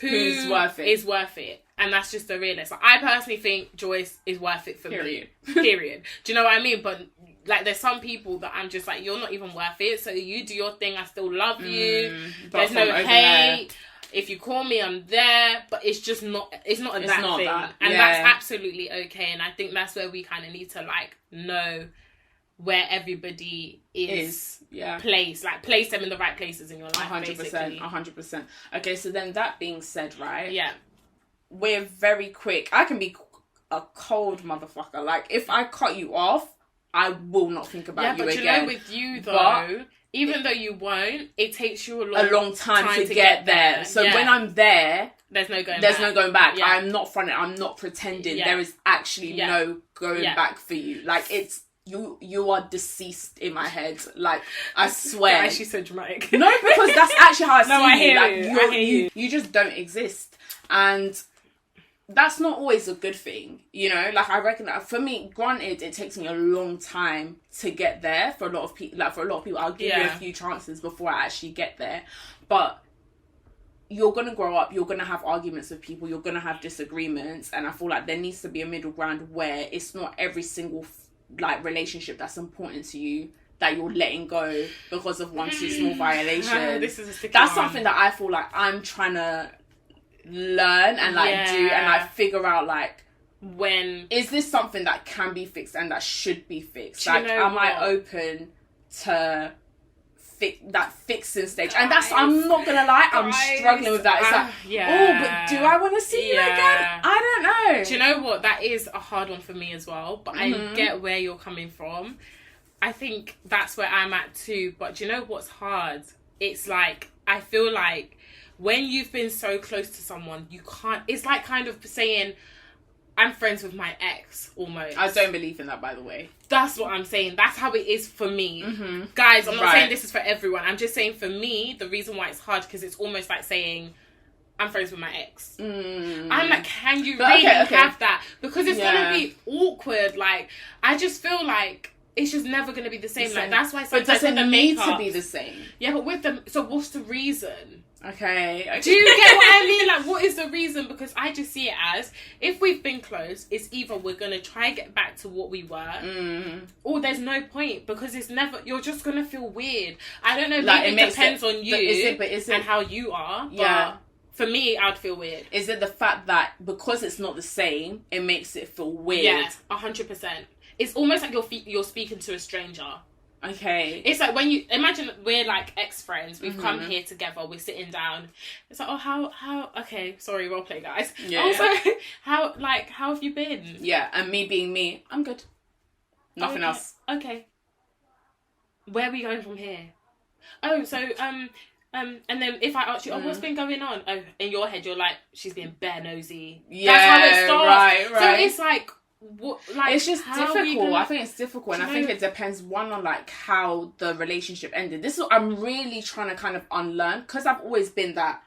who's worth it. Is worth it. And that's just the realness. Like, I personally think Joyce is worth it for me. Period. Do you know what I mean? But like, there's some people that I'm just like, you're not even worth it. So you do your thing. I still love you. There's no hate. If you call me, I'm there. But it's just not. It's not thing. That. And that's absolutely okay. And I think that's where we kind of need to like know where everybody is placed. Like, place them in the right places in your life. 100%. 100%. Okay. So then, that being said, right? Yeah. We're very quick. I can be a cold motherfucker. Like, if I cut you off, I will not think about you again. Yeah, but you know, with you though, even though you won't, it takes you a long time to get there. So when I'm there, there's no going back. Yeah. I'm not fronting. I'm not pretending. Yeah. There is actually no going back for you. Like, it's you are deceased in my head. Like, I swear. Why is she so dramatic? No, because that's actually how I see I hear you. you. Like, I hear you. You just don't exist, and that's not always a good thing, you know? Like, I reckon that for me, granted, it takes me a long time to get there. For a lot of people, I'll give you a few chances before I actually get there. But you're going to grow up, you're going to have arguments with people, you're going to have disagreements. And I feel like there needs to be a middle ground where it's not every single, like, relationship that's important to you that you're letting go because of one too small violation. This is a sticky That's one. something that I feel like I'm trying to learn and like do and like figure out, like, when is this something that can be fixed and that should be fixed? Like, am I open to that fixing stage? And that's, I'm not gonna lie, I'm struggling with that. It's like, oh, but do I want to see you again? I don't know. Do you know what? That is a hard one for me as well, but I get where you're coming from. I think that's where I'm at too. But do you know what's hard? It's like, I feel like when you've been so close to someone, you can't... It's like kind of saying, I'm friends with my ex, almost. I don't believe in that, by the way. That's what I'm saying. That's how it is for me. Mm-hmm. Guys, I'm not saying this is for everyone. I'm just saying for me, the reason why it's hard, because it's almost like saying, I'm friends with my ex. I'm like, can you really have that? Because it's going to be awkward. Like, I just feel like it's just never going to be the same. Like, that's why sometimes... But does it need to be the same? Yeah, but with them... So what's the reason? Okay. Do you get what I mean? Like, what is the reason? Because I just see it as, if we've been close, it's either we're going to try and get back to what we were, or there's no point, because it's never... You're just going to feel weird. I don't know, like, maybe it depends on you and how you are, but for me, I'd feel weird. Is it the fact that because it's not the same, it makes it feel weird? Yeah, 100%. It's almost like you're speaking to a stranger. Okay. It's like when you imagine we're like ex-friends, we've come here together, we're sitting down. It's like, oh, how okay, sorry, role play, guys. Yeah. Also, how have you been? Yeah, and me being me, I'm good. Nothing else. Okay. Where are we going from here? Oh, so and then if I ask you, what's been going on? Oh, in your head you're like, she's being bare nosy. Yeah, that's how it starts. Right. So it's like, what, like, it's just difficult. I think it's difficult, and I think it depends on like how the relationship ended. This is what I'm really trying to kind of unlearn, because I've always been that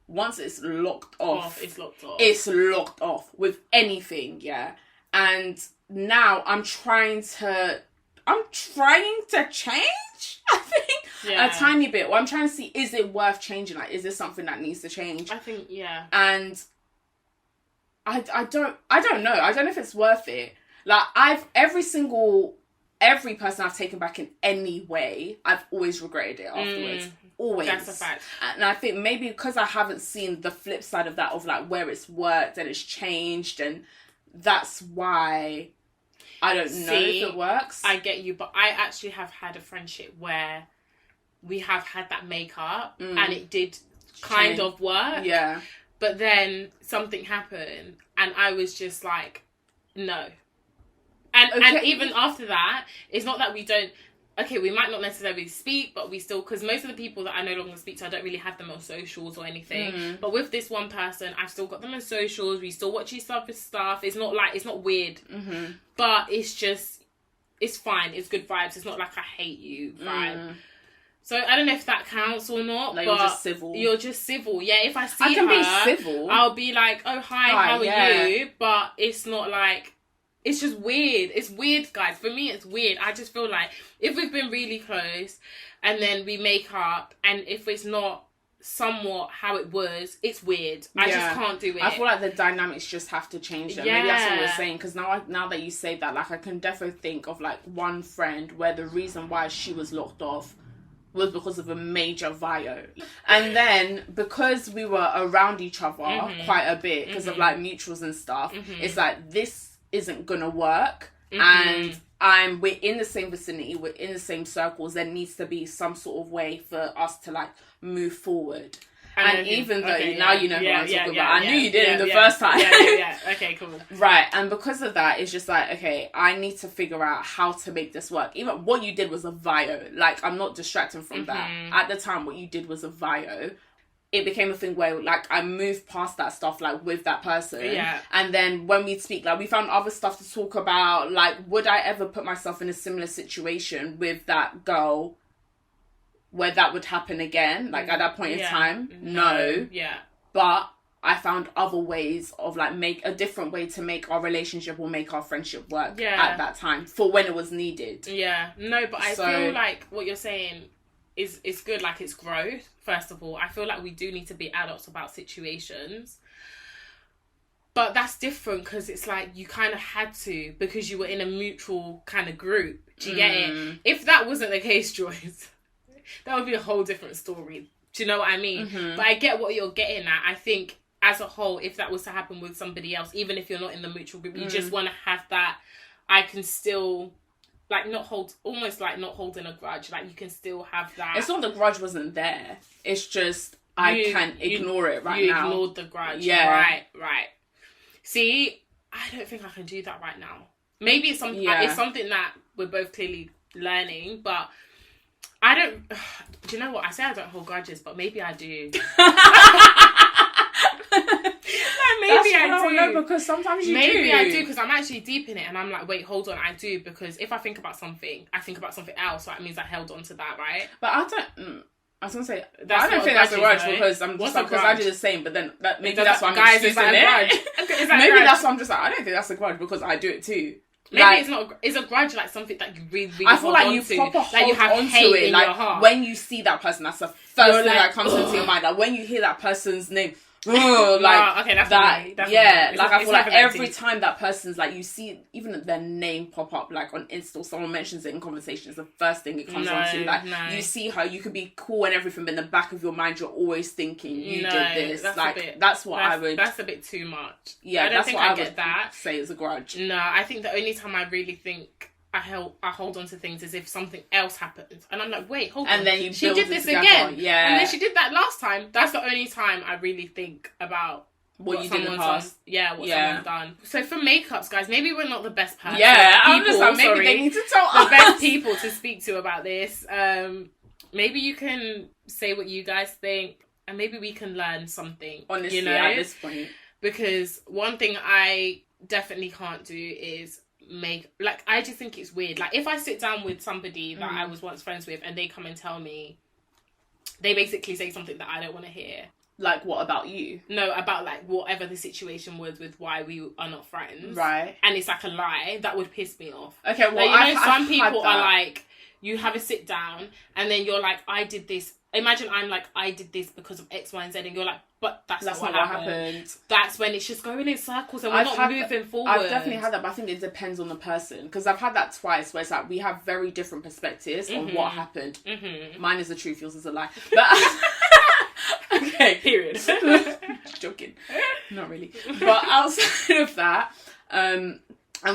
once it's locked off, it's locked off with anything, yeah. And now I'm trying to change, I think, a tiny bit. Well, I'm trying to see, is it worth changing? Like, is this something that needs to change? I think, yeah. And I don't know. I don't know if it's worth it. Like, every person I've taken back in any way, I've always regretted it afterwards. Always. That's a fact. And I think maybe because I haven't seen the flip side of that, of like where it's worked and it's changed, and that's why I don't know if it works. I get you, but I actually have had a friendship where we have had that makeup and it did kind of work. Yeah. But then something happened and I was just like, no. And even after that, it's not that we don't... Okay, we might not necessarily speak, but we still... Because most of the people that I no longer speak to, I don't really have them on socials or anything. But with this one person, I've still got them on socials. We still watch each other's stuff. It's not weird. But it's just... it's fine. It's good vibes. It's not like I hate you vibe. So I don't know if that counts or not. Like, but you're just civil. You're just civil. Yeah, if I see I can her, be civil. I'll be like, oh, hi, how are you? But it's not like, it's just weird. It's weird, guys. For me, it's weird. I just feel like if we've been really close and then we make up, and if it's not somewhat how it was, it's weird. I just can't do it. I feel like the dynamics just have to change them. Maybe that's what we're saying, because now that you say that, like, I can definitely think of like one friend where the reason why she was locked off was because of a major vio. And then because we were around each other quite a bit because of like mutuals and stuff, it's like, this isn't gonna work. And we're in the same vicinity, we're in the same circles, there needs to be some sort of way for us to like move forward. And even though now you know who I'm talking about, I knew you didn't the first time. Okay, cool. Right, and because of that, it's just like, okay, I need to figure out how to make this work. Even what you did was a vio. Like, I'm not distracting from that. At the time, what you did was a vio. It became a thing where, like, I moved past that stuff, like, with that person. Yeah. And then when we'd speak, like, we found other stuff to talk about. Like, would I ever put myself in a similar situation with that girl where that would happen again? Like, at that point in time? No. Yeah. But I found other ways of, like, make a different way to make our relationship or make our friendship work at that time for when it was needed. Yeah. No, but I feel like what you're saying is good. Like, it's growth, first of all. I feel like we do need to be adults about situations. But that's different because it's like you kind of had to, because you were in a mutual kind of group. Do you get it? If that wasn't the case, Joyce, that would be a whole different story. Do you know what I mean? But I get what you're getting at. I think as a whole, if that was to happen with somebody else, even if you're not in the mutual group, you just want to have that, I can still, like, not holding a grudge. Like, you can still have that. It's not the grudge wasn't there. It's just, I can't ignore it right now. You ignored the grudge. Yeah. Right. See, I don't think I can do that right now. Maybe it's something that we're both clearly learning, but I don't... Do you know what? I say I don't hold grudges, but maybe I do. Maybe I do. No, because sometimes you do. Maybe I do, because I'm actually deep in it, and I'm like, wait, hold on, I do, because if I think about something, I think about something else, so that means I held on to that, right? But I don't... I was going to say, I don't think that's a grudge, because I'm just like, because I do the same, but then maybe that's why I'm excusing it. Maybe that's why I'm just like, I don't think that's a grudge, because I do it too. Maybe like, it's not. It's a grudge, like something that you really, really I feel like you to. proper like you have onto hate it. in Like your heart. when you see that person, that's the first thing that comes into your mind. Like when you hear that person's name, like okay, that's that. That's like I feel like every time that person's like, you see even their name pop up like on Insta, or someone mentions it in conversation, it's the first thing it comes onto. Like you see her, you could be cool and everything, but in the back of your mind, you're always thinking you did this. That's what I would. That's a bit too much. Yeah, I don't think I get that. Say it's a grudge. No, I think the only time I really think I hold on to things is if something else happens, and I'm like, wait, hold on. And then she did this again, and then she did that last time. That's the only time I really think about what you did in the past. Someone's done. So for makeups, guys, maybe we're not the best person. I'm just like, maybe they need to tell us the best people to speak to about this. Maybe you can say what you guys think, and maybe we can learn something. Honestly, at this point, because one thing I definitely can't do is I just think it's weird. Like, if I sit down with somebody that I was once friends with and they come and tell me, they basically say something that I don't want to hear. Like, what about you? No, about, like, whatever the situation was with why we are not friends. Right. And it's, like, a lie. That would piss me off. Okay, well, like, some people are, like, you have a sit down and then you're like, I did this. Imagine I'm like, I did this because of X, Y, and Z. And you're like, but that's not what happened. That's when it's just going in circles and we're not moving forward. I've definitely had that, but I think it depends on the person. Because I've had that twice where it's like, we have very different perspectives on what happened. Mine is the truth, yours is a lie. But... okay. Period. Joking. Not really. But outside of that, and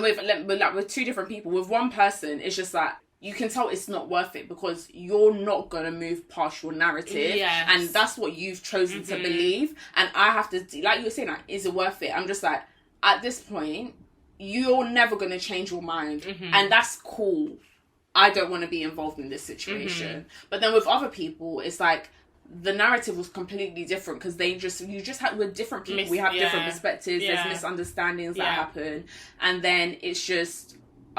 with two different people, with one person, it's just like, you can tell it's not worth it because you're not going to move past your narrative. Yes. And that's what you've chosen to believe. And I have to, like you were saying, like, is it worth it? I'm just like, at this point, you're never going to change your mind. And that's cool. I don't want to be involved in this situation. But then with other people, it's like, the narrative was completely different because we're different people. We have different perspectives. There's misunderstandings that happen. And then it's just...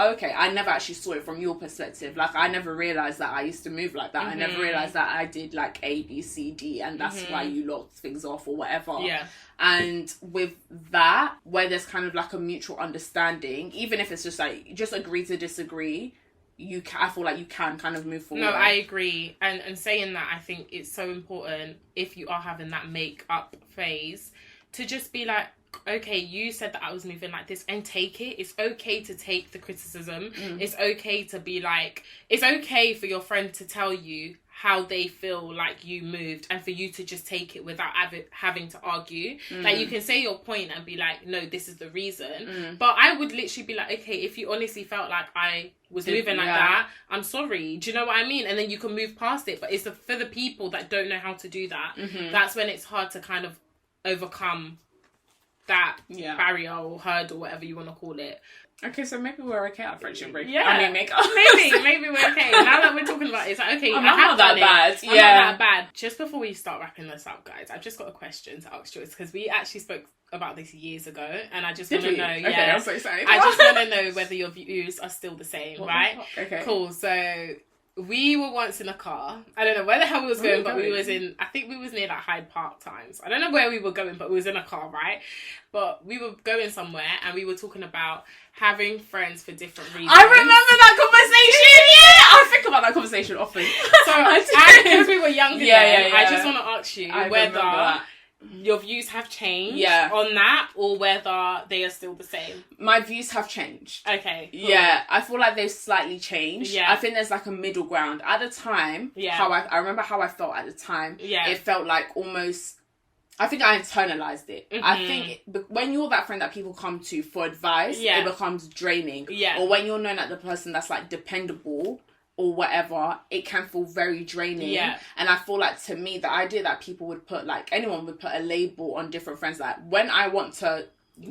okay, I never actually saw it from your perspective. Like, I never realised that I used to move like that. I never realised that I did, like, A, B, C, D, and that's why you locked things off or whatever. Yeah. And with that, where there's kind of, like, a mutual understanding, even if it's just, like, just agree to disagree, I feel like you can kind of move forward. No, I agree. And saying that, I think it's so important, if you are having that make-up phase, to just be like, okay, you said that I was moving like this, and take it. It's okay to take the criticism. It's okay to be like, it's okay for your friend to tell you how they feel like you moved, and for you to just take it without having to argue. Like, you can say your point and be like, no, this is the reason. But I would literally be like, okay, if you honestly felt like I was moving like that, I'm sorry. Do you know what I mean? And then you can move past it. But it's for the people that don't know how to do that. That's when it's hard to kind of overcome that barrier or hurdle, whatever you want to call it. Okay, so maybe we're okay at friendship break. Yeah, I mean, maybe we're okay. Now that we're talking about it, it's like, okay, I'm not that bad. I'm not that bad. Just before we start wrapping this up, guys, I've just got a question to ask Joyce, because we actually spoke about this years ago, and I just want to know. Okay, I'm so excited. I just want to know whether your views are still the same, right? Okay. Cool. So we were once in a car. I don't know where the hell we was going, but we was in, I think we was near like Hyde Park times. I don't know where we were going, but we was in a car, right? But we were going somewhere, and we were talking about having friends for different reasons. I remember that conversation. Yeah, I think about that conversation often. So because we were younger, then, I just want to ask you whether your views have changed on that, or whether they are still the same. My views have changed. Okay. Cool. Yeah, I feel like they've slightly changed. Yeah. I think there's like a middle ground. At the time, how I remember how I felt at the time. Yeah. It felt like almost, I think I internalized it. I think when you're that friend that people come to for advice, it becomes draining. Yeah. Or when you're known as the person that's like dependable or whatever, it can feel very draining. Yeah. And I feel like, to me, the idea that people would put, like, anyone would put a label on different friends, like, when I want to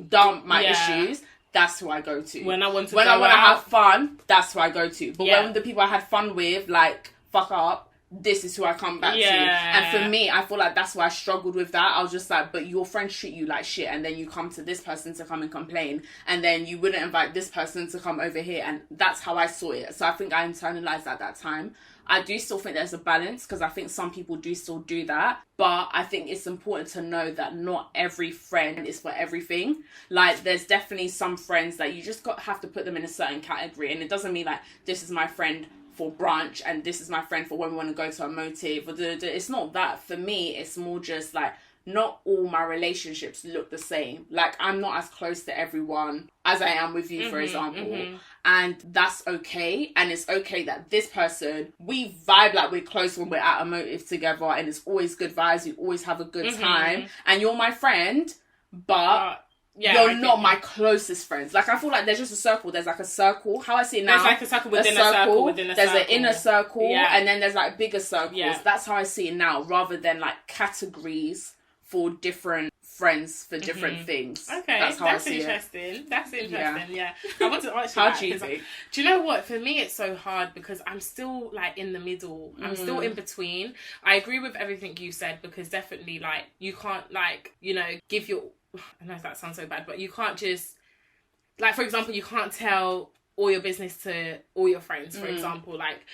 dump my issues, that's who I go to. When I want to have fun, that's who I go to. But when the people I had fun with, like, fuck up, this is who I come back to. And for me, I feel like that's why I struggled with that. I was just like, but your friends treat you like shit, and then you come to this person to come and complain, and then you wouldn't invite this person to come over here. And that's how I saw it. So I think I internalized at that time. I do still think there's a balance, because I think some people do still do that. But I think it's important to know that not every friend is for everything. Like, there's definitely some friends that you just have to put them in a certain category. And it doesn't mean like, this is my friend for brunch and this is my friend for when we want to go to a motive. It's not that. For me, it's more just like, not all my relationships look the same. Like, I'm not as close to everyone as I am with you, for example. And that's okay. And it's okay that this person, we vibe like we're close when we're at a motive together, and it's always good vibes. We always have a good time. And you're my friend, but you're not my closest friends. Like, I feel like there's just a circle. There's like a circle. How I see it now. There's like a circle within a circle within a circle. There's an inner circle. Yeah. And then there's like bigger circles. Yeah. That's how I see it now, rather than like categories for different friends for different things. Okay, that's interesting. That's interesting. Yeah. I want to ask you how do you think? Do you know what? For me, it's so hard because I'm still like in the middle. I'm still in between. I agree with everything you said, because definitely, like, you can't, like, you know, give your... I know that sounds so bad, but you can't just... Like, for example, you can't tell all your business to all your friends, for example. Like,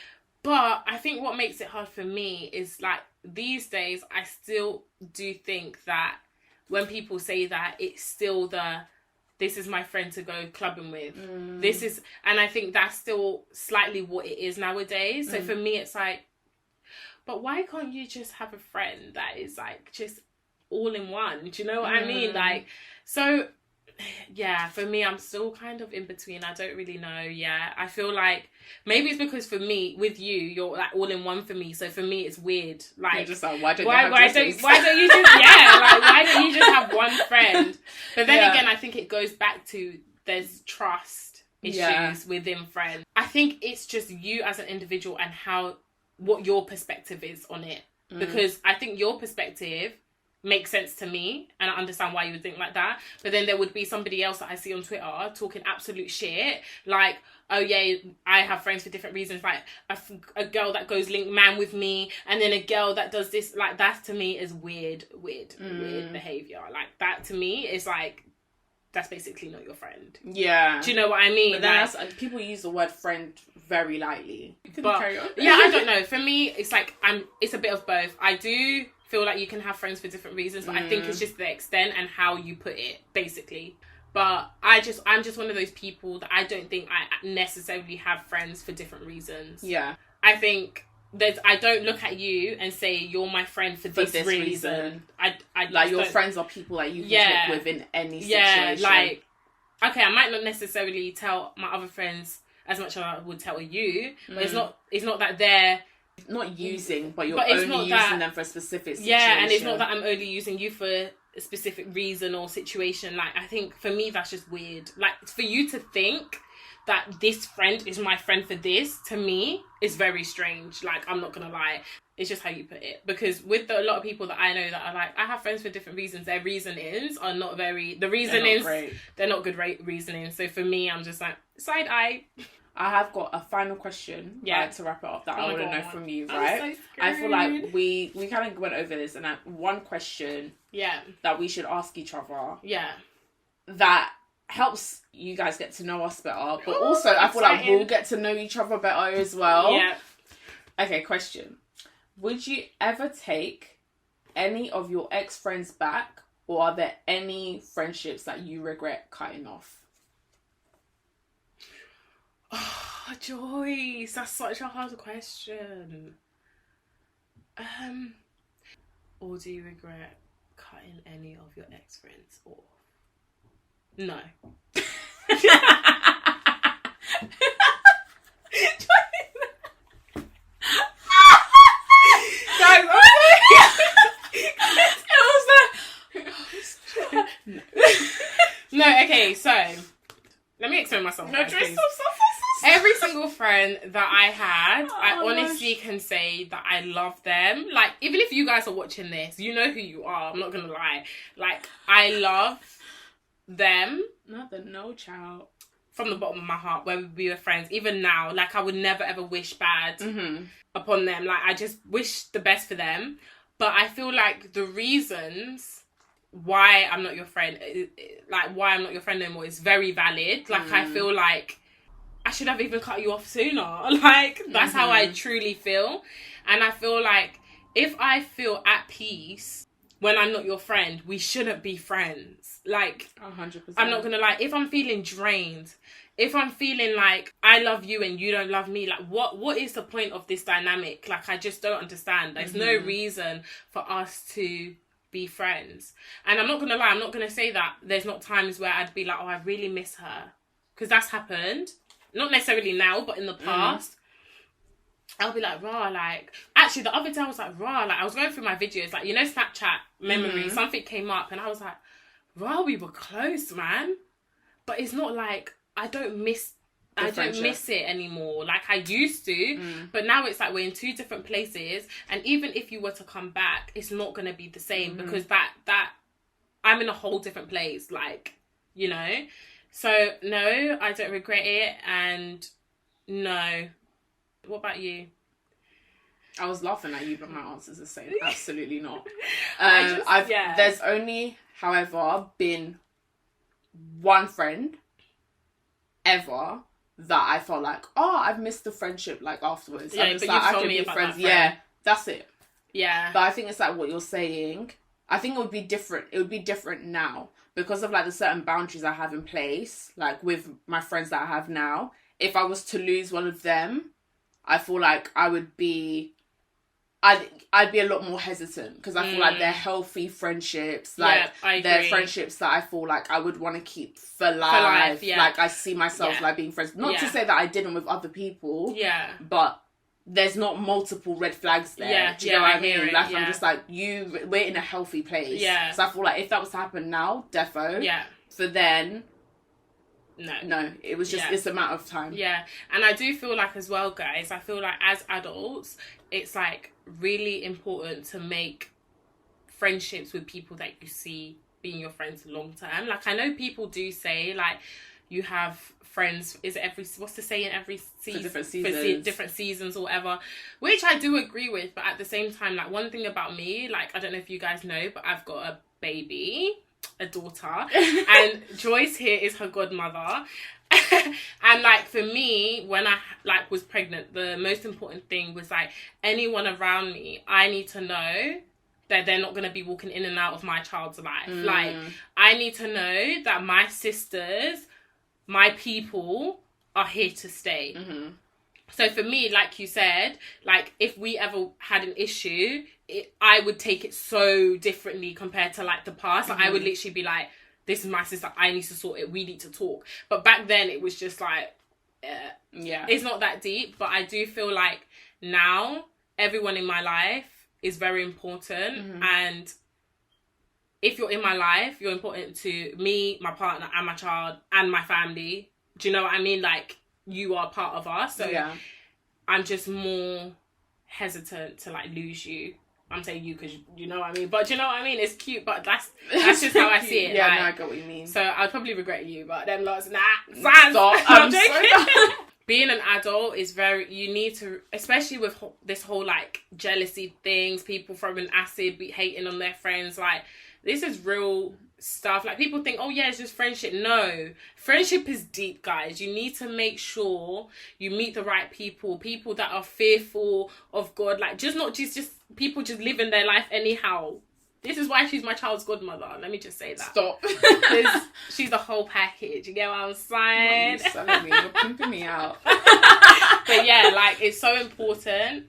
but I think what makes it hard for me is, like, these days, I still do think that when people say that, it's still this is my friend to go clubbing with. This is, and I think that's still slightly what it is nowadays. So for me, it's like, but why can't you just have a friend that is like just all in one? Do you know what I mean? Like, so yeah, for me, I'm still kind of in between. I don't really know. Yeah, I feel like maybe it's because for me, with you, you're like all in one for me. So for me, it's weird. Like, you're just like, why don't you just have one friend? But then again, I think it goes back to there's trust issues within friends. I think it's just you as an individual and what your perspective is on it. Because I think your perspective makes sense to me, and I understand why you would think like that. But then there would be somebody else that I see on Twitter talking absolute shit, like, oh yeah, I have friends for different reasons, like a girl that goes link man with me, and then a girl that does this. Like, that to me is weird behavior. Like, that to me is like, that's basically not your friend. Yeah. Do you know what I mean? But then people use the word friend very lightly. You can carry on. Yeah, I don't know. For me, it's like it's a bit of both. I do feel like you can have friends for different reasons, but I think it's just the extent and how you put it, basically. But I'm just one of those people that I don't think I necessarily have friends for different reasons. Yeah. I think I don't look at you and say you're my friend for this reason. I like your friends are people that you can click with in any situation. Yeah, like, okay, I might not necessarily tell my other friends as much as I would tell you, but it's not that they're not using, but you're only using them for a specific situation. Yeah, and it's not that I'm only using you for a specific reason or situation. Like, I think for me that's just weird. Like, for you to think that this friend is my friend for this, to me, is very strange. Like, I'm not gonna lie. It's just how you put it. Because with a lot of people that I know that are like, I have friends for different reasons, their reasonings are not very... They're not good reasonings. So for me, I'm just like, side eye. I have got a final question to wrap it up that I want to know from you, right? So I feel like we kind of went over this, and one question that we should ask each other that helps you guys get to know us better, but also I feel like we'll get to know each other better as well. Yeah. Okay, question. Would you ever take any of your ex-friends back, or are there any friendships that you regret cutting off? Oh, Joyce, that's such a hard question. Or do you regret cutting any of your ex-friends off? No. No, okay, so let me explain myself. No, every single friend that I had, I honestly can say that I love them. Like, even if you guys are watching this, you know who you are. I'm not gonna lie. Like, I love them. No child. From the bottom of my heart, where we were friends. Even now, like, I would never ever wish bad upon them. Like, I just wish the best for them. But I feel like the reasons why I'm not your friend, why I'm not your friend anymore, is very valid. Like, I feel like I should have even cut you off sooner. Like, that's how I truly feel. And I feel like if I feel at peace when I'm not your friend, we shouldn't be friends. Like, 100%. I'm not gonna lie. If I'm feeling drained, if I'm feeling like I love you and you don't love me, like, what is the point of this dynamic? Like, I just don't understand. There's no reason for us to be friends. And I'm not gonna lie, I'm not gonna say that there's not times where I'd be like, oh, I really miss her. Because that's happened. Not necessarily now, but in the past. I'll be like, rah, like... Actually, the other day I was like, rah, like, I was going through my videos, like, you know, Snapchat memories, something came up, and I was like, rah, we were close, man. But it's not like, I don't miss it anymore. Like, I used to, but now it's like we're in two different places, and even if you were to come back, it's not going to be the same, because that I'm in a whole different place, like, you know? So, no, I don't regret it, and no. What about you? I was laughing at you, but my answer's the same. Absolutely not. Yeah. There's only, however, been one friend ever that I felt like, oh, I've missed the friendship, like, afterwards. Yeah, but like, you told me about that friend. Yeah, that's it. Yeah. But I think it's like what you're saying. I think it would be different. It would be different now because of, like, the certain boundaries I have in place, like, with my friends that I have now. If I was to lose one of them, I feel like I would be... I'd be a lot more hesitant because I feel like they're healthy friendships. Like, they're friendships that I feel like I would want to keep for life. Yeah. Like, I see myself like being friends. Not to say that I didn't with other people. Yeah. But there's not multiple red flags there. Yeah. Do you know what I mean? Like, I'm just like, we're in a healthy place. Yeah. So I feel like if that was to happen now, defo. Yeah. For then... No, it was just, it's a matter of time. Yeah. And I do feel like as well, guys, I feel like as adults, it's like really important to make friendships with people that you see being your friends long term. Like, I know people do say, like, you have friends, is it what's the saying, every season? For different seasons. For different seasons or whatever, which I do agree with, but at the same time, like, one thing about me, like, I don't know if you guys know, but I've got a baby. a daughter, and Joyce here is her godmother. And like for me, when I like was pregnant, the most important thing was like anyone around me, I need to know that they're not going to be walking in and out of my child's life. Like I need to know that my sisters, my people are here to stay. So for me, like you said, like if we ever had an issue, I would take it so differently compared to like the past. Like I would literally be like, this is my sister, I need to sort it, we need to talk. But back then it was just like, it's not that deep. But I do feel like now everyone in my life is very important. And if you're in my life, you're important to me, my partner, and my child, and my family. Do you know what I mean? Like, you are part of us. So I'm just more hesitant to like lose you. I'm saying you because you know what I mean, but do you know what I mean? It's cute, but that's just how I see it. Yeah, like, no, I get what you mean. So I'd probably regret you, but them lots, nah, stop. I'm joking. Being an adult is you need to, especially with this whole like jealousy things, people throwing acid, hating on their friends. Like, this is real stuff. Like, people think, oh yeah, it's just friendship. No, friendship is deep, guys. You need to make sure you meet the right people that are fearful of God. Like, just not just people just living their life anyhow. This is why she's my child's godmother. Let me just say that. Stop. Because she's the whole package. You get what I'm saying? You're pimping me out. But yeah, like, it's so important.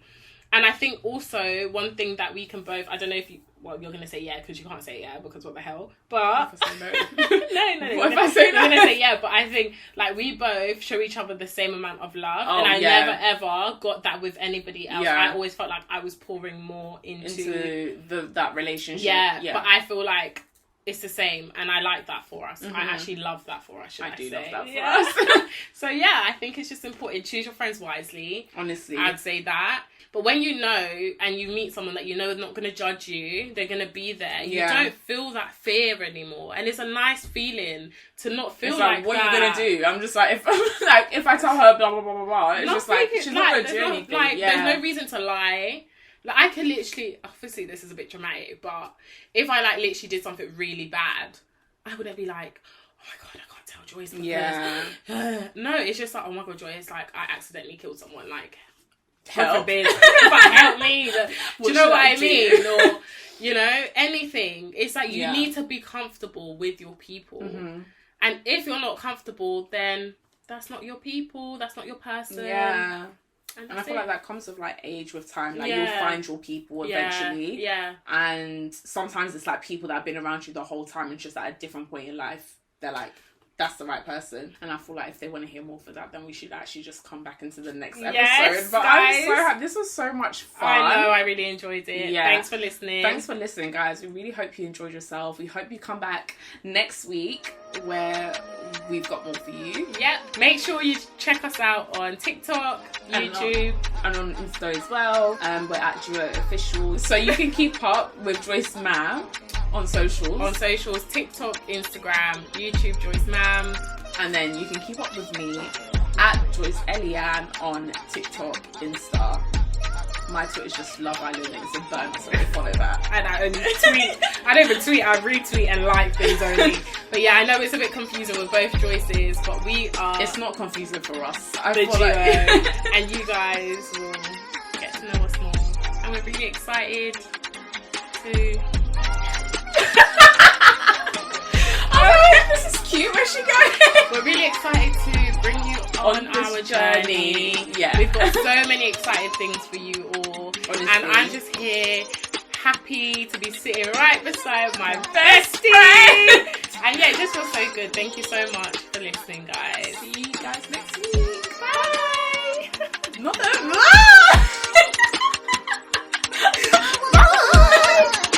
And I think also one thing that we can both, I don't know if you, well, you're going to say yeah, because you can't say yeah, because what the hell? But if I say no? no. What if I say no? You're going to say yeah, but I think, like, we both show each other the same amount of love. And I never, ever got that with anybody else. I always felt like I was pouring more into that relationship. Yeah, but I feel like it's the same, and I like that for us. I actually love that for us, I do love that for us. So yeah, I think it's just important. Choose your friends wisely. Honestly. I'd say that. But when you know and you meet someone that you know is not going to judge you, they're going to be there. You don't feel that fear anymore. And it's a nice feeling to not feel like what that. are you going to do? I'm just like, if I tell her blah, blah, blah, blah, blah, it's just like, she's not going to do anything. Like, there's no reason to lie. Like, I can literally, obviously this is a bit dramatic, but if I like literally did something really bad, I wouldn't be like, oh my God, I can't tell Joyce because... No, it's just like, oh my God, Joyce, like, I accidentally killed someone, like... Help me. Help me. Do you know what I mean? Or, you know, anything. It's like you need to be comfortable with your people. And if you're not comfortable, then that's not your people. That's not your person. Yeah. And I feel like that comes with like age, with time. Like you'll find your people eventually. Yeah. And sometimes it's like people that have been around you the whole time and just at a different point in life, they're like, that's the right person. And I feel like if they want to hear more for that, then we should actually just come back into the next episode. Yes, but guys. I'm so happy. This was so much fun. I know, I really enjoyed it. Yeah. Thanks for listening, guys. We really hope you enjoyed yourself. We hope you come back next week where we've got more for you. Yep. Make sure you check us out on TikTok, YouTube, and on Insta as well. We're at Duo Official. So you can keep up with Joyce Mam on socials, TikTok, Instagram, YouTube, Joyce Mam. And then you can keep up with me at Joyce Eliane on TikTok, Insta. My Twitter is just Love Island. It's a burn, so follow that. And I only tweet. I don't even tweet. I retweet and like things only. But yeah, I know it's a bit confusing with both Joyces, but we are. It's not confusing for us. The duo, and you guys will get to know us more. And we're really excited to. This is cute. Where's she going? We're really excited to bring you on our journey. Yeah, we've got so many exciting things for you all. Honestly. And I'm just here, happy to be sitting right beside my bestie. And yeah, this was so good. Thank you so much for listening, guys. See you guys next week. Bye. Not